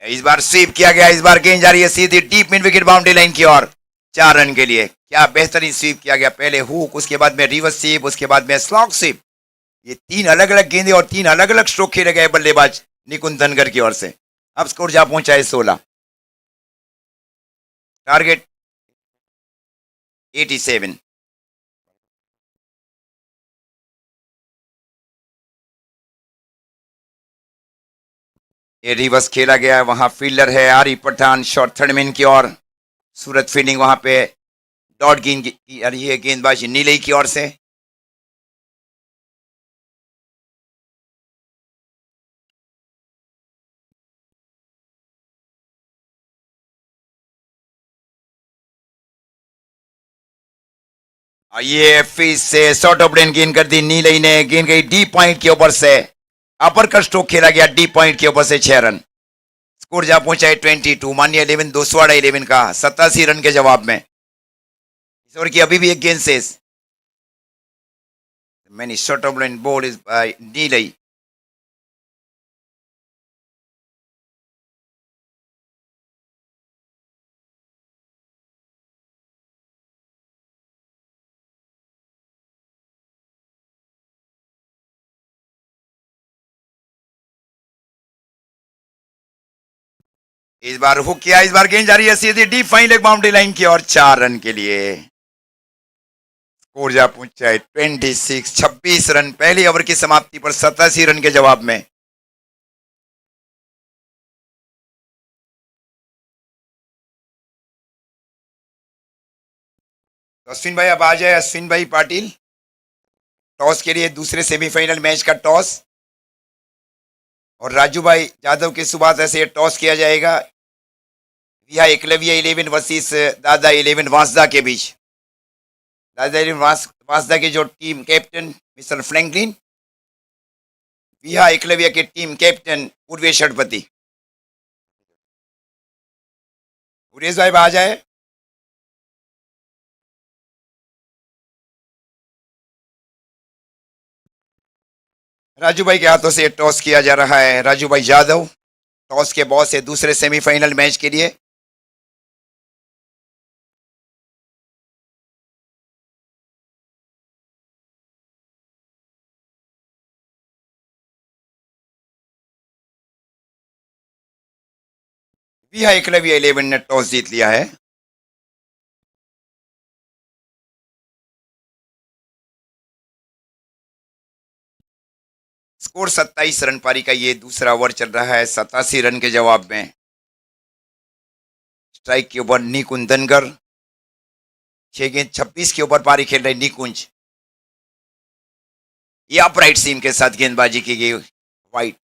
इस बार स्वीप किया गया, इस बार गेंद जा रही है सीधी deep mid wicket boundary line की ओर, 4 रन के लिए। क्या बेहतरीन स्वीप किया गया, पहले हुक, उसके बाद में रिवर्स स्वीप, उसके बाद में स्लॉग स्वीप। ये 3 अलग अलग गेंदे और 3 अलग अलग स्ट्रोक खेले गए बल्लेबाज निकुंज धनगर की ओर से। अब स्कोर जा पहुंचा है 16। टारगेट 87। ये रिवर्स खेला गया है, वहां फील्डर है आरी पठान शॉर्ट थर्ड मैन की ओर। सूरत फील्डिंग वहां पे डॉट गेंद की आ रही है, गेंदबाजी नीलई की ओर से। ये फिर से शॉर्ट ऑफ लेन गेंद कर दी नीलई ने, गेंद गई डी पॉइंट के ऊपर से, अपर का स्ट्रोक खेला गया डी पॉइंट के ऊपर से, 6 रन। स्कोर जा पहुंचा है 22। मानिए 11 दोसवाड़ा 11 का 87 रन के जवाब में। इस ओवर की अभी भी एक गेंद शेष। Many short of length ball is by Nilai. इस बार हुक किया, इस बार गेंद जा रही है सीधी deep fine leg boundary line की ओर, 4 रन के लिए। स्कोर जा पहुंचा है 26। 26 रन पहली ओवर की समाप्ति पर 87 रन के जवाब में। तो अश्विन भाई अब आ जाए, अश्विन भाई पाटिल। टॉस के लिए दूसरे सेमीफाइनल मैच का टॉस, और राजू भाई यादव के सुबह से टॉस किया जाएगा। विहा एकलव्य 11 वर्सेस दादा 11 वांसदा के बीच। दादा 11 वांसदा की जो team captain mister Franklin, Viha Eklavya के टीम कैप्टन पूर्वेश षडपति। पूर्वेश भाई आ जाए। राजू भाई के हाथों से टॉस किया जा रहा है। राजू भाई यादव टॉस के बॉस है दूसरे सेमीफाइनल मैच के लिए। विहा एकलव्य 11 ने टॉस जीत लिया है। स्कोर 27 रन पारी का ये दूसरा ओवर चल रहा है, 87 रन के जवाब में। स्ट्राइक के ऊपर निकुंज धनगर, 6 गेंद 26 के ऊपर पारी खेल रहे निकुंज। ये अपराइट सीम के साथ गेंदबाजी की गई, वाइट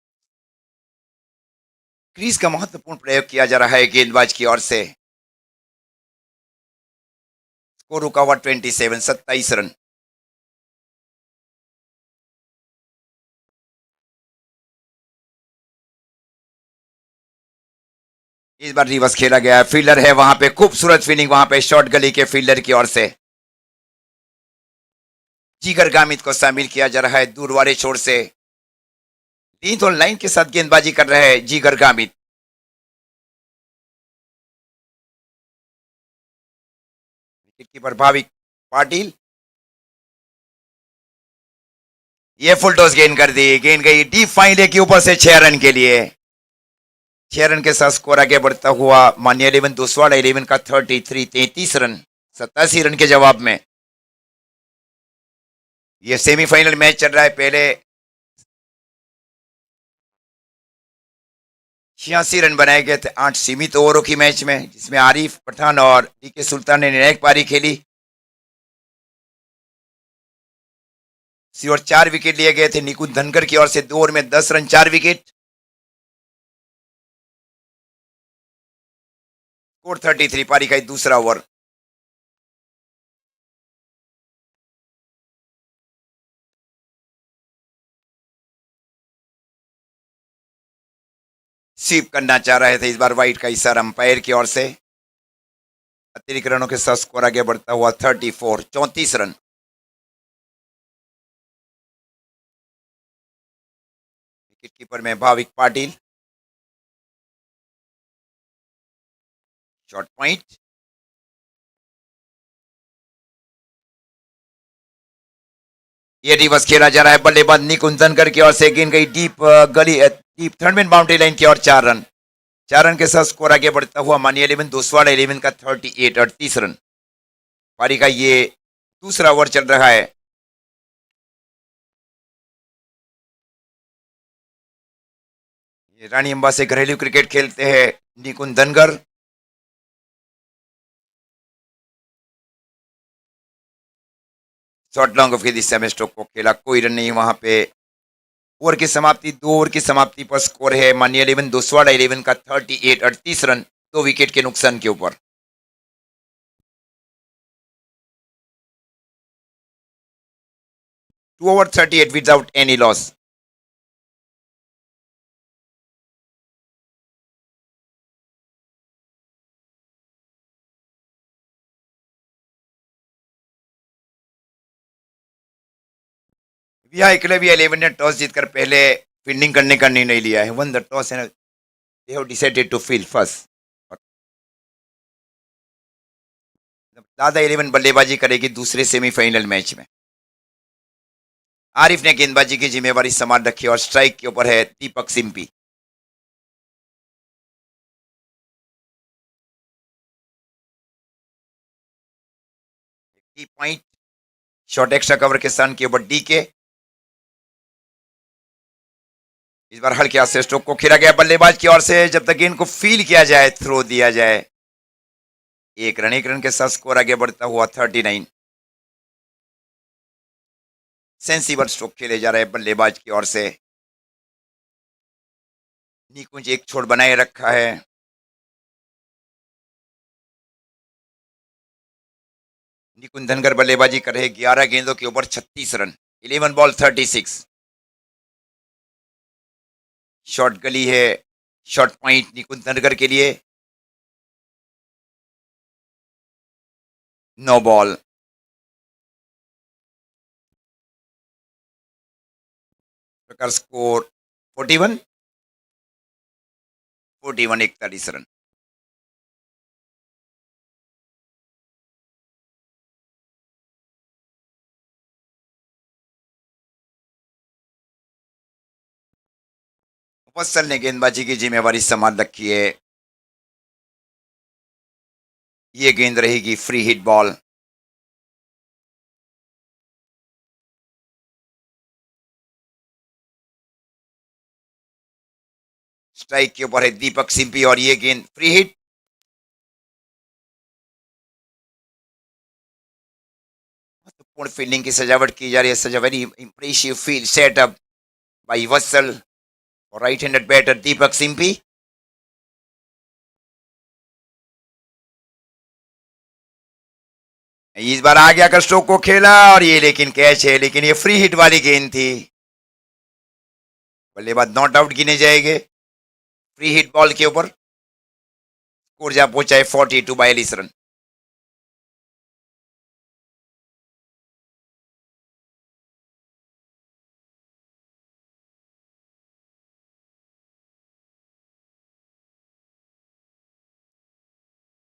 क्रीज का महत्वपूर्ण प्रयोग किया जा रहा है गेंदबाज की ओर से। स्कोर रुका हुआ 27, 27 रन। इस बार रिवर्स खेला गया है, फील्डर है वहां पे, खूबसूरत फील्डिंग वहां पे शॉर्ट गली के फील्डर की ओर से। जीगर गामित को शामिल किया जा रहा है दूर वाले छोर से। लेंथ और लाइन के साथ गेंदबाजी कर रहे हैं जीगर गामित। विकेट कीपर भाविक पाटिल, ये फुल टॉस गेंद कर दी, गेंद गई डीप फाइन लेग के ऊपर से, 6 रन के लिए। 6 रन के साथ स्कोर आगे बढ़ता हुआ मान्य 11 दोसवाड़ा 11 का 33 33 रन 87 रन के जवाब में यह सेमीफाइनल मैच चल रहा है। पहले 86 रन बनाए गए थे 8 सीमित ओवरों की मैच में, जिसमें आरिफ पठान और डीके सुल्तान ने निर्णायक पारी खेली। और 4 विकेट लिए गए थे निकुंज धनकर की ओर से। 2 ओवर में 10 रन 4 विकेट। स्कोर 33 पारी का दूसरा ओवर। स्वीप करना चाह रहे थे, इस बार वाइट का इशारा अंपायर की ओर से। अतिरिक्त रनों के साथ स्कोर आगे बढ़ता हुआ 34 34 रन। विकेट कीपर में भाविक पाटिल। Short point. ये रिवर्स खेला जा रहा है। बल्लेबाज निकुंज धनकर की ओर से गेंद गई डीप गली deep third man boundary line की ओर। 4 रन 4 रन के साथ स्कोर आगे बढ़ता हुआ मानिए 11 दोसवाड़ा 11 का 38 38 रन। पारी का ये दूसरा ओवर चल रहा है। ये रानी अंबा से घरेलू क्रिकेट खेलते हैं निकुंज धनकर। शॉर्ट लॉन्ग ऑफ की दिशा में स्ट्रोक को खेला, कोई रन नहीं वहां पे। ओवर की समाप्ति 2 ओवर की समाप्ति पर स्कोर है मानिए 11 दोसवाड़ा 11 का 38 38 रन 2 विकेट के नुकसान के ऊपर। 2 over 38 without any loss. Club 11 ने टॉस जीतकर पहले फील्डिंग करने का निर्णय लिया है। Won the toss and they have decided to field first. दादा 11 बल्लेबाजी करेगी दूसरे सेमीफाइनल मैच में। आरिफ ने गेंदबाजी की जिम्मेवारी संभाल रखी और स्ट्राइक के ऊपर है Deepak Simpi. Point short extra cover के स्थान के ऊपर डी के। इस बार हल्के हाथ से स्ट्रोक को खेला गया बल्लेबाज की ओर से। जब तक गेंद को फील किया जाए थ्रो दिया जाए। 1 रन के साथ स्कोर आगे बढ़ता हुआ 39। सेंसिबल स्ट्रोक खेले जा रहे बल्लेबाज की ओर से। निकुंज एक छोड़ बनाए रखा है। निकुंज धनकर बल्लेबाजी कर रहे 11 गेंदों के ऊपर 36 रन 11 बॉल 36। शॉर्ट गली है, शॉर्ट पॉइंट निकुंज धनकर के लिए। No ball. प्रकार स्कोर 41 41 रन। मुफस्सल ने गेंदबाजी की जिम्मेवारी संभाल रखी है। ये गेंद रहेगी फ्री हिट बॉल। स्ट्राइक के ऊपर है दीपक सिंपी और ये गेंद फ्री हिट। महत्वपूर्ण फील्डिंग की सजावट की जा रही है। Such very impressive field setup by Vatsal और right handed batter Deepak Simpi. इस बार आगे आकर स्ट्रोक को खेला और ये लेकिन कैच है, लेकिन ये फ्री हिट वाली गेंद थी। बल्लेबाज नॉट आउट गिने जाएंगे फ्री हिट बॉल के ऊपर। स्कोर जा पहुंचा है 42 रन।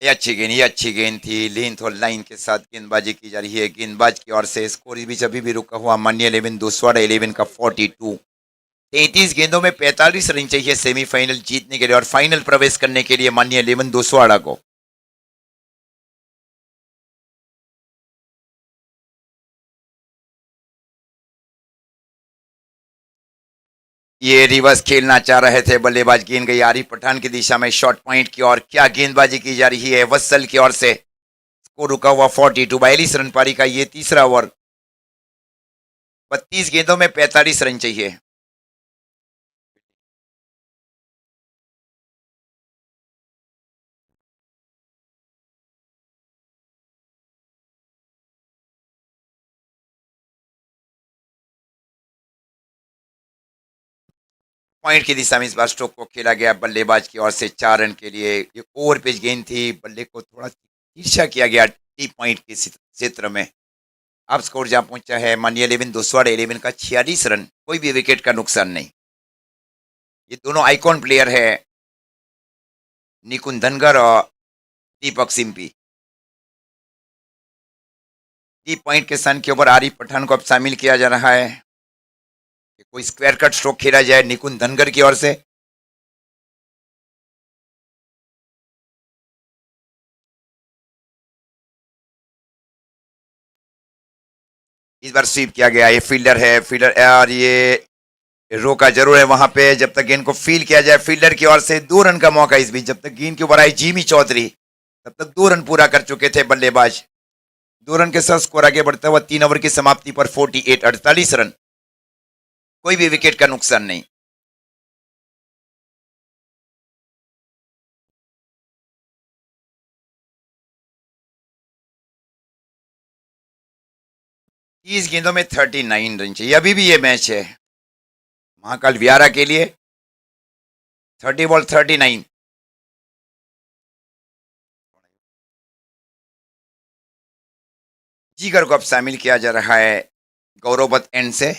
ये अच्छी गेंद थी। लेंथ और लाइन के साथ गेंदबाजी की जा रही है गेंदबाज की ओर से। स्कोर बीच अभी भी रुका हुआ मान्य 11 दोसवाड़ा 11 का 42। 33 गेंदों में 45 रन चाहिए सेमीफाइनल जीतने के लिए और फाइनल प्रवेश करने के लिए माननीय 11 दोसवाड़ा को। ये रिवर्स खेलना चाह रहे थे, बल्लेबाज गेंद गई आरिफ पठान की दिशा में शॉर्ट पॉइंट की और क्या गेंदबाजी की जा रही है वत्सल की ओर से। स्कोर रुका हुआ 42, 42 रन पारी का ये तीसरा ओवर। 32 गेंदों में 45 रन चाहिए। पॉइंट की दिशा में इस बार स्ट्रोक को खेला गया बल्लेबाज की ओर से 4 रन के लिए। ये ओवर पेज गेंद थी, बल्ले को थोड़ा तिरछा किया गया टी पॉइंट के क्षेत्र में। अब स्कोर जहां पहुंचा है माननीय 11 दोसवाड़ा 11 का 46 रन, कोई भी विकेट का नुकसान नहीं। ये दोनों आइकॉन प्लेयर है, निकुंज धनगर और दीपक सिंपी। टी पॉइंट के स्थान के ऊपर आरिफ पठान को अब शामिल किया जा रहा है। कोई स्क्वायर कट स्ट्रोक खेला जाए निकुंज धनगर की ओर से। इस बार स्वीप किया गया, ये फील्डर है, फील्डर और ये रोका जरूर है वहां पे जब तक गेंद को फील किया जाए। फील्डर की ओर से 2 रन का मौका इस बीच, जब तक गेंद के ऊपर आई जिमी चौधरी तब तक 2 रन पूरा कर चुके थे बल्लेबाज। 2 रन के साथ स्कोर आगे बढ़ता हुआ 3 ओवर की समाप्ति पर 48, 48 रन, कोई भी विकेट का नुकसान नहीं। तीस गेंदों में 39 रन चाहिए, अभी भी ये मैच है महाकाल विहारा के लिए। 30 बॉल 39। जीगर को अब शामिल किया जा रहा है गौरवबत एंड से।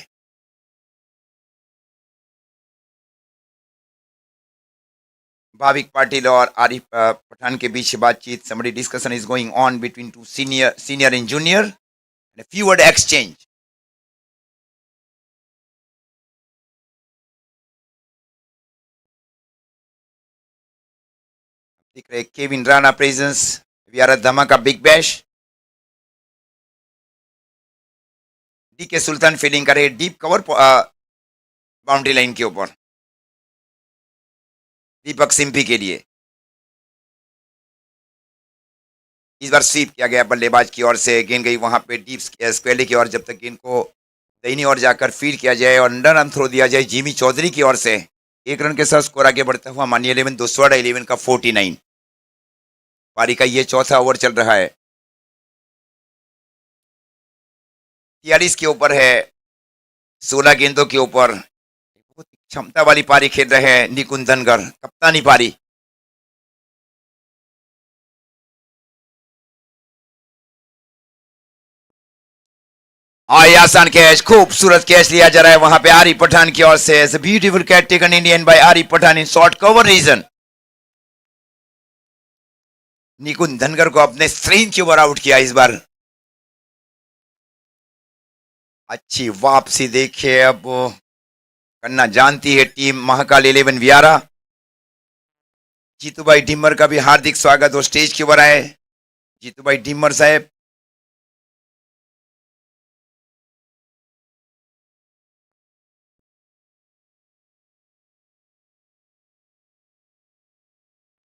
भाविक पाटिल और आरिफ पठान के बीच बातचीत, summary discussion is going on between two senior and junior, and few word exchange. दिख रहे केविन राणा प्रेजेंस, विहारा धमाका बिग बैश। डी के सुल्तान फील्डिंग करे डीप कवर बाउंड्री लाइन के ऊपर दीपक सिंपी के लिए। इस बार स्वीप किया गया बल्लेबाज की ओर से, गेंद गई वहां पे डीप स्क्वेली की ओर। जब तक गेंद को दाहिनी ओर जाकर फील्ड किया जाए और अंडर आर्म थ्रो दिया जाए जिमी चौधरी की ओर से। 1 रन के साथ स्कोर आगे बढ़ता हुआ माननीय 11 दोसवाड़ा 11 का 49। पारी का ये चौथा ओवर चल रहा है। 43 के ऊपर है, 16 गेंदों के ऊपर। बहुत क्षमता वाली पारी खेल रहे हैं निकुंज धनगर, कप्तानी पारी। और आसान कैच, खूबसूरत कैच लिया जा रहा है वहां पे आरिफ पठान की ओर से। Beautiful catch taken Indian by Arif Pathan in short cover region. Nikunj Dhangar को अपने स्क्रीन के ऊपर आउट किया इस बार। अच्छी वापसी देखिए अब करना जानती है टीम महाकाल 11 विहारा। जीतू भाई ढिम्मर का भी हार्दिक स्वागत, वो स्टेज के ऊपर आए। जीतू भाई ढिम्मर साहब।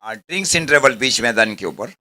ड्रिंक्स इंटरवल बीच मैदान के ऊपर।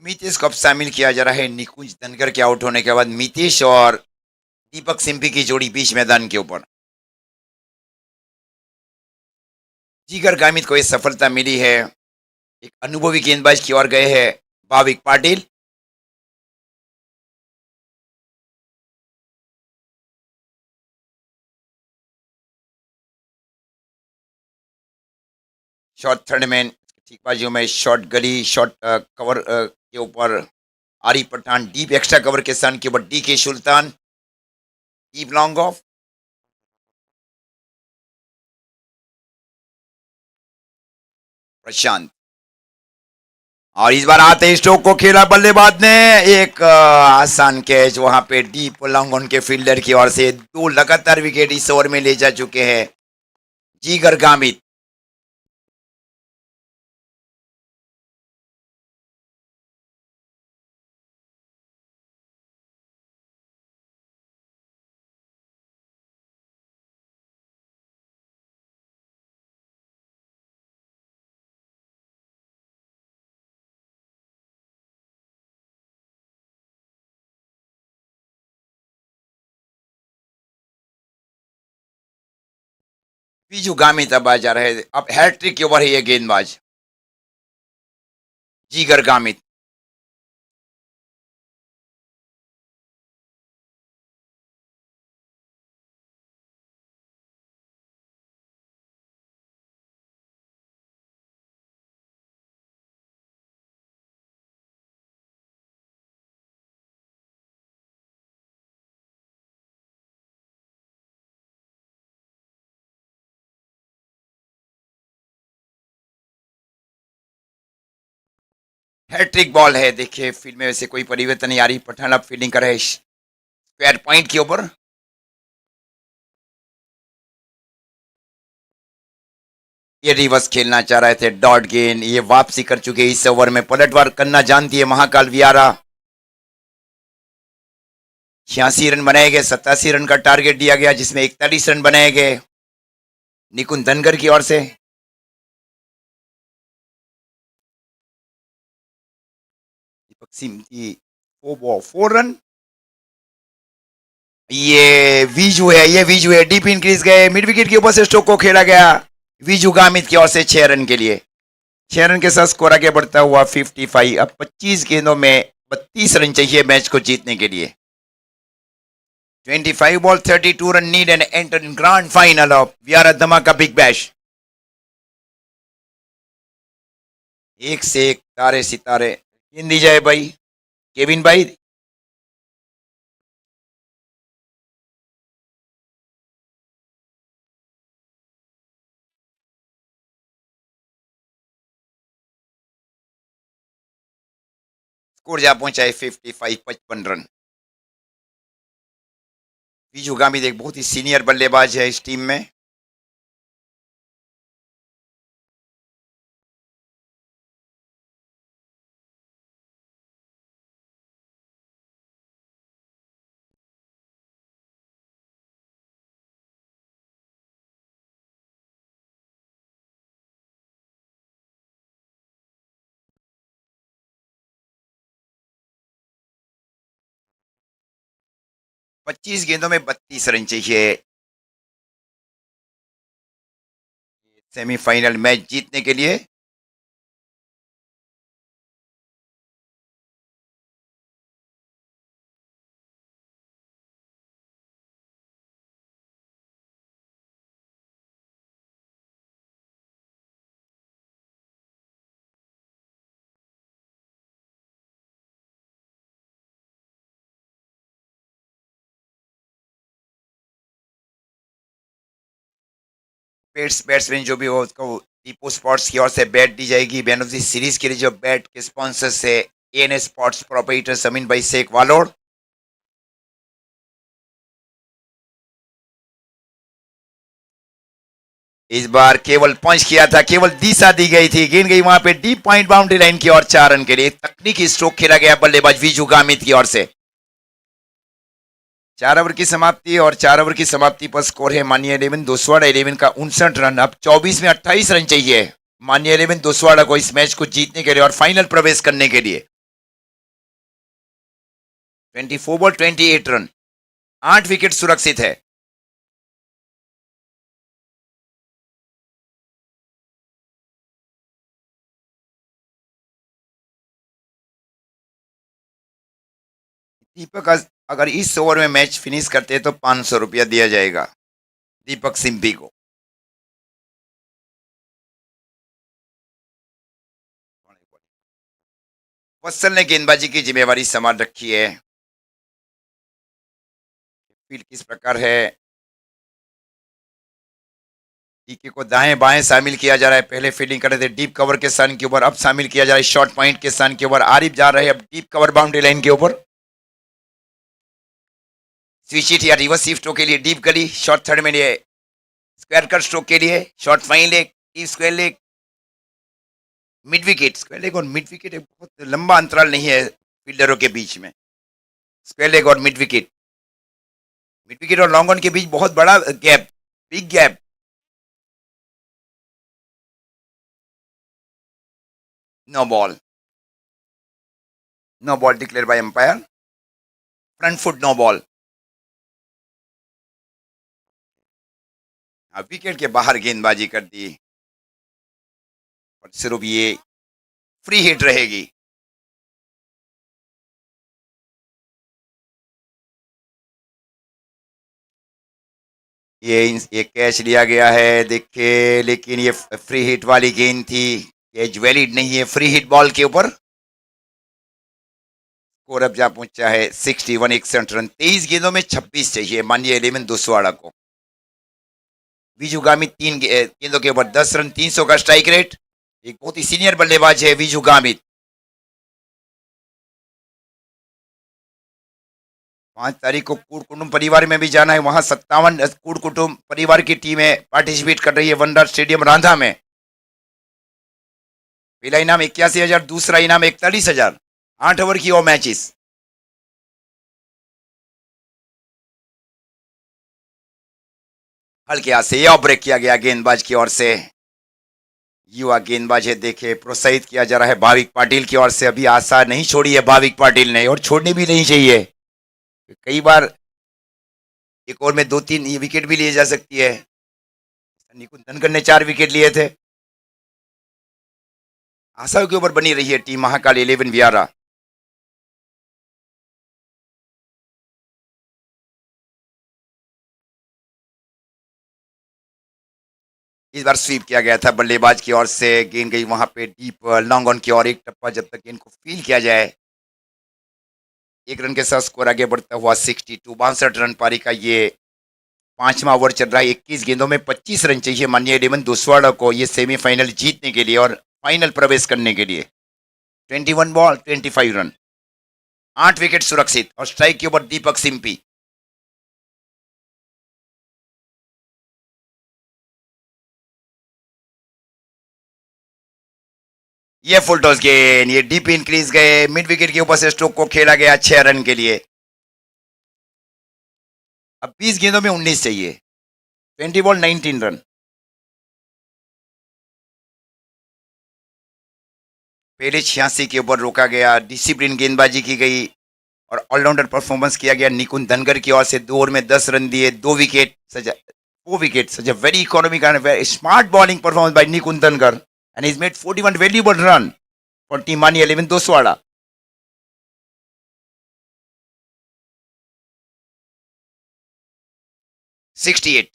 मितेश को अब शामिल किया जा रहा है निकुंज धनगर के आउट होने के बाद। मितेश और दीपक सिंपी की जोड़ी बीच मैदान के ऊपर। जिगर गामित को यह सफलता मिली है। एक अनुभवी गेंदबाज की ओर गए हैं Bhavik Patil. Shot third man ठीक बाजू में शॉट गली शॉट कवर के ऊपर Arif Pathan deep extra cover के सन के ऊपर D K Sultan deep long off. Prashant और इस बार आते ही स्ट्रोक को खेला बल्लेबाज ने। एक आसान कैच वहां पे डीप लॉन्ग ऑन के फील्डर की ओर से। 2 लगातार विकेट इस ओवर में ले जा चुके हैं जिगर गामित। बीजू गामित अब आ जा रहे। अब हैट्रिक के ओवर है ये गेंदबाज जिगर गामित। हैट्रिक बॉल है। देखिए फील्ड में वैसे कोई परिवर्तन नहीं आ रही। पठान अब फील्डिंग कर रहे स्क्वायर पॉइंट के ऊपर। ये रिवर्स खेलना चाह रहे थे डॉट गेंद। ये वापसी कर चुके इस ओवर में। पलटवार करना जानती है महाकाल वियारा। 86 रन बनाए गए। 87 रन का टारगेट दिया गया जिसमें 41 रन बनाए गए निकुंज धनगर की ओर से। दीपक सिंह की 4 रन। ये विजू है डीप इंक्रीज गए। मिड विकेट के ऊपर से स्ट्रोक को खेला गया विजू गामित की ओर से 6 रन के लिए। 6 रन के साथ स्कोर आगे बढ़ता हुआ 55। अब 25 गेंदों में 32 रन चाहिए मैच को जीतने के लिए। 25 ball 32 run need and enter in grand final of Vyara Dhamaka big bash. एक से एक तारे सितारे गेंद दी जाए भाई केविन भाई। स्कोर जा पहुंचा है 55 55 रन। बीजू गामित एक बहुत ही सीनियर बल्लेबाज है इस टीम में। पच्चीस गेंदों में 32 रन चाहिए सेमीफाइनल मैच जीतने के लिए। बैट्समैन जो भी हो उसको दीपू स्पोर्ट्स की ओर से बैट दी जाएगी। मैन ऑफ द सीरीज के लिए जो बैट के स्पॉन्सर है एएनएस स्पोर्ट्स प्रोपराइटर समीन भाई शेख वालोड़। इस बार केवल पंच किया था। केवल दिशा दी गई थी। गेंद गई वहां पे डीप पॉइंट बाउंड्री लाइन की ओर 4 रन के लिए। तकनीकी स्ट्रोक खेला गया बल्लेबाज विजू गामित की ओर से। 4 ओवर की समाप्ति और 4 ओवर की समाप्ति पर स्कोर है मानिया 11 दोसवाड़ा 11 का 59 रन। अब 24 में 28 रन चाहिए मानिया 11 दोसवाड़ा को इस मैच को जीतने के लिए और फाइनल प्रवेश करने के लिए। 24 बॉल 28 रन, 8 विकेट सुरक्षित है। दीपक अगर इस ओवर में मैच फिनिश करते हैं तो 500 रुपया दिया जाएगा दीपक सिंपी को। वत्सल ने गेंदबाजी की जिम्मेवारी संभाल रखी है। फील्ड किस प्रकार है, टीके को दाएं बाएं शामिल किया जा रहा है। पहले फील्डिंग कर रहे थे डीप कवर के सन के ऊपर, अब शामिल किया जा रहा है शॉर्ट पॉइंट के सन के ऊपर। आरिफ जा रहे हैं अब डीप कवर बाउंड्री लाइन के ऊपर। स्विच हिट या रिवर्स स्ट्रोक के लिए डीप गली, शॉर्ट थर्ड में लिए स्क्वायर कट स्ट्रोक के लिए short fine leg, square leg, mid wicket. Square leg और मिड विकेट बहुत लंबा अंतराल नहीं है फील्डरों के बीच में। स्क्वायर लेग और मिड विकेट, मिड विकेट और लॉन्ग ऑन के बीच बहुत बड़ा gap, big gap. No ball, no ball declare by umpire. Front foot no ball. Wicket के बाहर गेंदबाजी कर दी और सिर्फ ये फ्री हिट रहेगी। ये कैच लिया गया है देखिए, लेकिन ये फ्री हिट वाली गेंद थी, कैच वैलिड नहीं है फ्री हिट बॉल के ऊपर। स्कोर अब जहां पहुंचा है 61, 61 रन। 23 गेंदों में 26 चाहिए माननीय 11 दुस्वाड़ा को। विजू गामित 3 गेंदों के ऊपर 10 रन, 300 का स्ट्राइक रेट। एक बहुत ही सीनियर बल्लेबाज है विजू गामित। 5 तारीख को कूड़ कुटुंब परिवार में भी जाना है, वहां 57 कूड़ कुटुंब परिवार की टीमें पार्टिसिपेट कर रही है वनडर स्टेडियम रांधा में। पहला इनाम 81,000, दूसरा इनाम 41,000। 8 ओवर की वो मैचेस। हल्के हाथ से यह ब्रेक किया गया गेंदबाज की ओर से। युवा गेंदबाज है देखे, प्रोत्साहित किया जा रहा है भाविक पाटिल की ओर से। अभी आशा नहीं छोड़ी है भाविक पाटिल ने, और छोड़नी भी नहीं चाहिए। कई बार एक ओवर में 2-3 विकेट भी लिए जा सकती है। निकुंज धनखड़ ने 4 विकेट लिए थे। आशाओं के ऊपर बनी रही है टीम महाकाल 11 वियारा। इस बार स्वीप किया गया था बल्लेबाज की ओर से, गेंद गई वहां पे डीप लॉन्ग ऑन की ओर। एक टप्पा जब तक गेंद को फील किया जाए। 1 रन के साथ स्कोर आगे बढ़ता हुआ 62, 62 रन पारी का ये 5वां ओवर चल रहा है। 21 गेंदों में 25 रन चाहिए माननीय 11 दुस्वाड़ा को ये सेमीफाइनल जीतने के लिए और फाइनल प्रवेश करने के लिए। 21 बॉल 25 रन, 8 विकेट सुरक्षित और स्ट्राइक के ऊपर दीपक सिंपी। ये फुल टॉस गेंद, ये डीप इंक्रीज गए, मिड विकेट के ऊपर से स्ट्रोक को खेला गया 6 रन के लिए। अब 20 गेंदों में 19 चाहिए। 20 बॉल 19 रन। पहले 86 के ऊपर रोका गया, डिसिप्लिन गेंदबाजी की गई और ऑलराउंडर परफॉर्मेंस किया गया निकुंज धनखड़ की ओर से। 2 ओवर में 10 रन दिए, 2 wicket, 4 wicket. Such a very economic and smart bowling performance by Nikunj Dhankhar and he's made 41 valuable run for team Mani 11 Doswada. (68)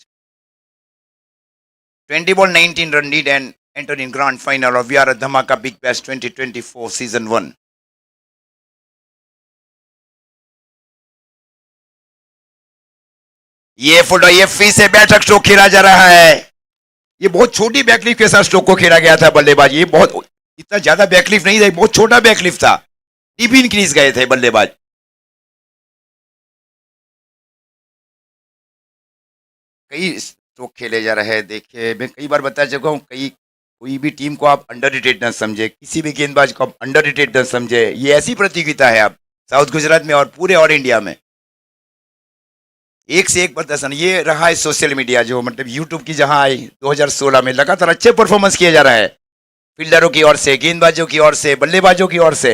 20 ball 19 run lead and enter in grand final of Viara Dhamaka Big Bash 2024 season 1. ये फुटो ये फी से बैठक stroke खेला जा रहा है। ये बहुत छोटी बैकलिफ के साथ स्ट्रोक को खेला गया था बल्लेबाज। ये बहुत इतना ज्यादा बैकलिफ नहीं था, बहुत छोटा बैकलिफ था। डीप इंक्रीज गए थे बल्लेबाज। कई स्ट्रोक खेले जा रहे हैं। देखिए मैं कई बार बता चुका हूँ, कोई भी टीम को आप अंडर रेटेड न समझे, किसी भी गेंदबाज को आप अंडर रेटेड न समझे। ये ऐसी प्रतियोगिता है आप साउथ गुजरात में और पूरे ऑल इंडिया में। एक से एक प्रदर्शन ये रहा है सोशल मीडिया, जो मतलब यूट्यूब की जहां आई 2016 में लगातार अच्छे परफॉर्मेंस किए जा रहा है फील्डरों की ओर से, गेंदबाजों की ओर से, बल्लेबाजों की ओर से।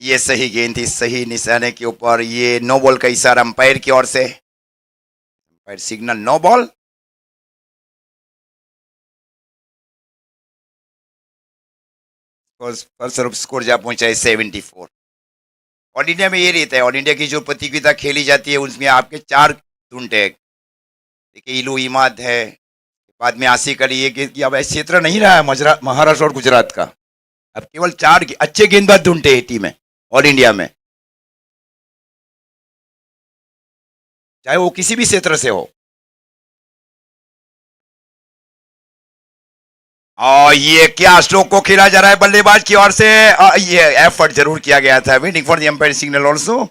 ये सही गेंद थी, सही निशाने के ऊपर। ये नो बॉल का इशारा अंपायर की ओर से, अंपायर सिग्नल नो बॉल। फलस्वरूप स्कोर जा पहुंचा है 74। ऑल इंडिया में ये रहता है, ऑल इंडिया की जो प्रतियोगिता खेली जाती है उसमें आपके 4 ढूंढते हैं। देखिए इलू इमाद है, बाद में आसिक अली। ये कि अब ऐसा क्षेत्र नहीं रहा है महाराष्ट्र और गुजरात का। अब केवल 4 अच्छे गेंदबाज ढूंढते हैं टीम में, ऑल इंडिया में, चाहे वो किसी भी क्षेत्र से हो। और ये क्या स्ट्रोक को खेला जा रहा है बल्लेबाज की ओर से। ये एफर्ट जरूर किया गया था, waiting for the umpire signal also.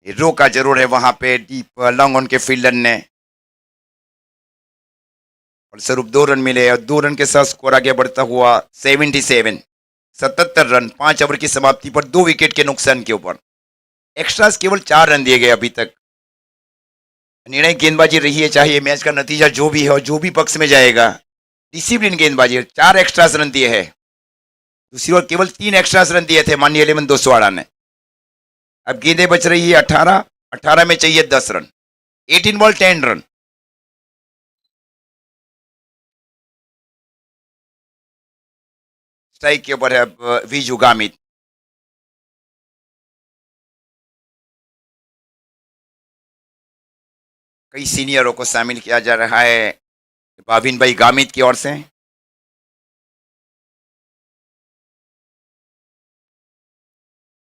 रोका जरूर है वहां पे डीप लॉन्ग ऑन के फील्डर ने। और स्वरूप 2 रन मिले और 2 रन के साथ स्कोर आगे बढ़ता हुआ 77। 77 रन 5 ओवर की समाप्ति पर 2 विकेट के नुकसान के ऊपर। एक्स्ट्रास केवल 4 रन दिए गए अभी तक। निर्णय गेंदबाजी रही है, चाहे मैच का नतीजा जो भी है और जो भी पक्ष में जाएगा। डिसिप्लिन गेंदबाजी, 4 एक्स्ट्रास रन दिए हैं। दूसरी ओर केवल 3 एक्स्ट्रास रन दिए थे माननीय 11 दोसवाड़ा ने। अब गेंदें बच रही है 18। 18 में चाहिए 10 रन। 18 ball 10 run. स्ट्राइक के ऊपर है अब विजू गामित। कई सीनियरों को शामिल किया जा रहा है बाबिन भाई गामित की ओर से।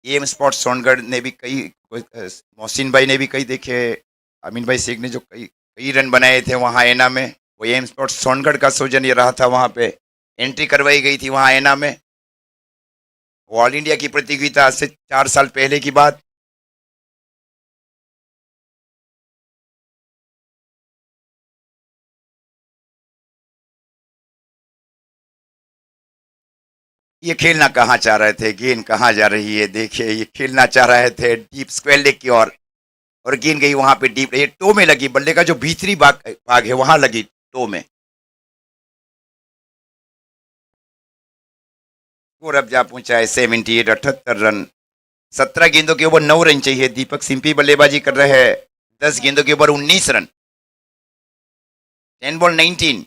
एम स्पोर्ट्स सोनगढ़ ने भी कई, मोहसिन भाई ने भी कई देखे, अमीन भाई शेख ने जो कई कई रन बनाए थे वहाँ एना में। वो एम स्पोर्ट्स सोनगढ़ का सौजन्य रहा था, वहाँ पे एंट्री करवाई गई थी वहाँ एना में। वो ऑल इंडिया की प्रतियोगिता आज से 4 साल पहले की बात। ये खेलना कहाँ चाह रहे थे, गेंद कहाँ जा रही है देखिए। ये खेलना चाह रहे थे डीप स्क्वायर लेग की ओर, और गेंद गई वहां पे डीप, ये टो में लगी। बल्ले का जो भीतरी भाग भाग है वहां लगी टो में। और अब जा पहुंचा है 78, 78 रन। 17 गेंदों के ऊपर 9 रन चाहिए। दीपक सिंपी बल्लेबाजी कर रहे हैं। 10 गेंदों के ऊपर 19 रन। 10 बॉल 19।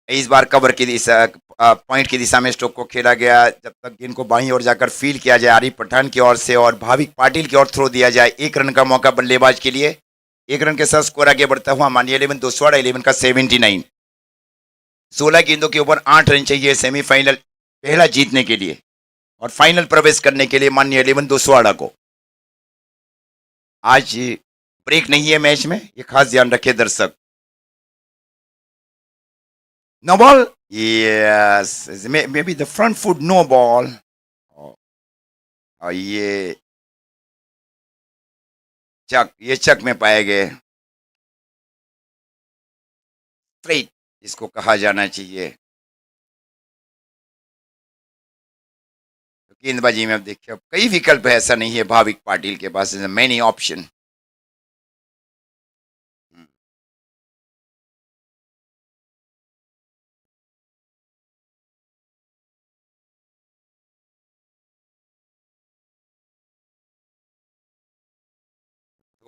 इस बार कवर की दिशा, पॉइंट की दिशा में स्ट्रोक को खेला गया। जब तक गेंद को बाईं ओर जाकर फील किया जाए आरिफ पठान की ओर से और भाविक पाटिल की ओर थ्रो दिया जाए। 1 रन का मौका बल्लेबाज के लिए। 1 रन के साथ स्कोर आगे बढ़ता हुआ मानिए 11 दोसवाड़ा 11 का 79। 16 गेंदों के ऊपर 8 रन चाहिए सेमीफाइनल पहला जीतने के लिए और फाइनल प्रवेश करने के लिए माननीय 11 दोसवाड़ा को। आज ब्रेक नहीं है मैच में, ये खास ध्यान रखे दर्शक। No ball, yes, maybe the front foot no ball. और ये चक में पाए गए। स्ट्रेट इसको कहा जाना चाहिए। गेंदबाजी में अब देखिए, अब कई विकल्प है, ऐसा नहीं है भाविक पाटिल के पास मेनी ऑप्शन।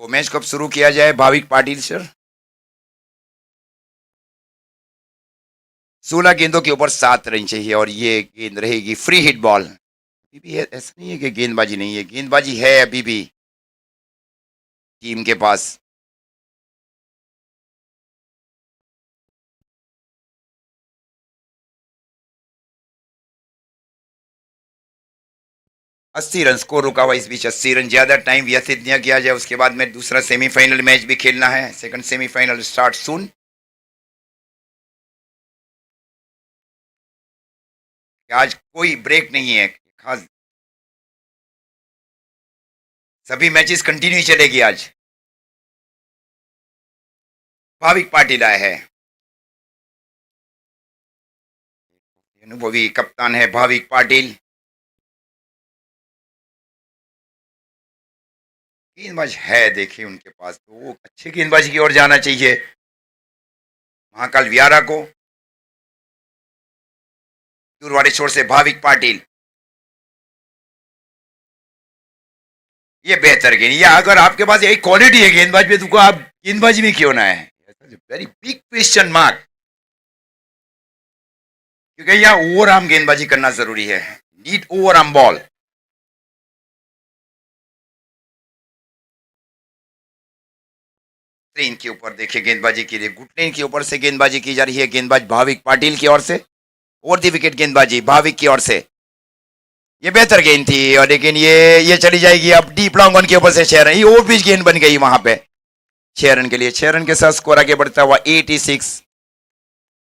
तो मैच कब शुरू किया जाए भाविक पाटिल सर? 16 गेंदों के ऊपर 7 रन चाहिए और ये गेंद रहेगी फ्री हिट बॉल। अभी भी ऐसा नहीं है कि गेंदबाजी नहीं है, गेंदबाजी है अभी भी टीम के पास। अस्सी रन स्कोर रुका हुआ इस बीच। 80 रन, ज्यादा टाइम व्यतीत न किया जाए। उसके बाद में दूसरा सेमीफाइनल मैच भी खेलना है। सेकंड सेमीफाइनल स्टार्ट सून। आज कोई ब्रेक नहीं है खास, सभी मैचेस कंटिन्यू चलेगी आज। भाविक पाटिल आए हैं, अनुभवी कप्तान है भाविक पाटिल। गेंदबाज है देखिए उनके पास, तो वो अच्छे गेंदबाजी की ओर जाना चाहिए महाकाल वियारा को। दूर वाले छोर से भाविक पाटिल, ये बेहतर गेंद। या अगर आपके पास यही क्वालिटी है गेंदबाज में, तो आप गेंदबाजी में क्यों ना है? वेरी बिग क्वेश्चन मार्क, क्योंकि यहाँ ओवर आर्म गेंदबाजी करना जरूरी है। Need over arm ball. Train के ऊपर देखिए गेंदबाजी के लिए, घुटने के ऊपर से गेंदबाजी की जा रही है, गेंदबाज भाविक पाटिल की ओर से। और दी विकेट गेंदबाजी भाविक की ओर से। ये बेहतर गेंद थी, और लेकिन ये चली जाएगी अब डीप लॉन्ग ऑन के ऊपर से 6 रन। ये ओवर पिच गेंद बन गई वहां पे 6 रन के लिए। 6 रन के साथ स्कोर आगे बढ़ता हुआ 86।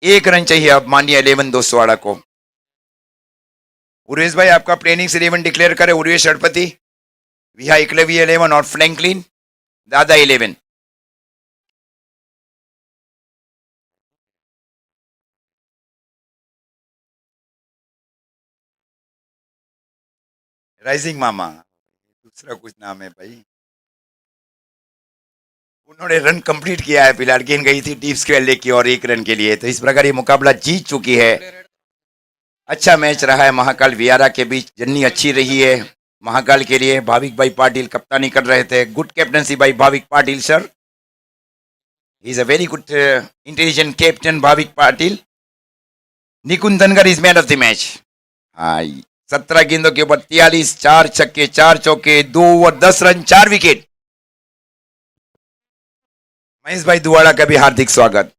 1 रन चाहिए अब माननीय 11 दोस्तवाड़ा को। उर्वेश भाई आपका प्लेनिंग 11 डिक्लेयर करे। उर्वेश षडपति, विहा एकलवी 11 और फ्रैंकलिन दादा 11। राइजिंग मामा दूसरा कुछ नाम है भाई। उन्होंने रन कंप्लीट किया है फिलहाल। गेंद गई थी डीप स्क्वायर लेग की और 1 रन के लिए। तो इस प्रकार ये मुकाबला जीत चुकी है। अच्छा मैच रहा है महाकाल वियारा के बीच। जर्नी अच्छी रही है महाकाल के लिए। भाविक भाई पाटिल कप्तानी कर रहे थे। गुड कैप्टनसी भाई Bhavik Patil sir. Is a very good intelligent captain Bhavik Patil. Nikunj Dhangar is man of the match. हाँ, 17 गेंदों के ऊपर 43, 4 छक्के 4 चौके 2 ओवर 10 रन 4 विकेट। महेश भाई दुआड़ा का भी हार्दिक स्वागत।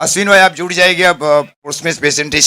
अश्विन भाई आप जुड़ जाएंगे अब। उसमें प्रेजेंटेशन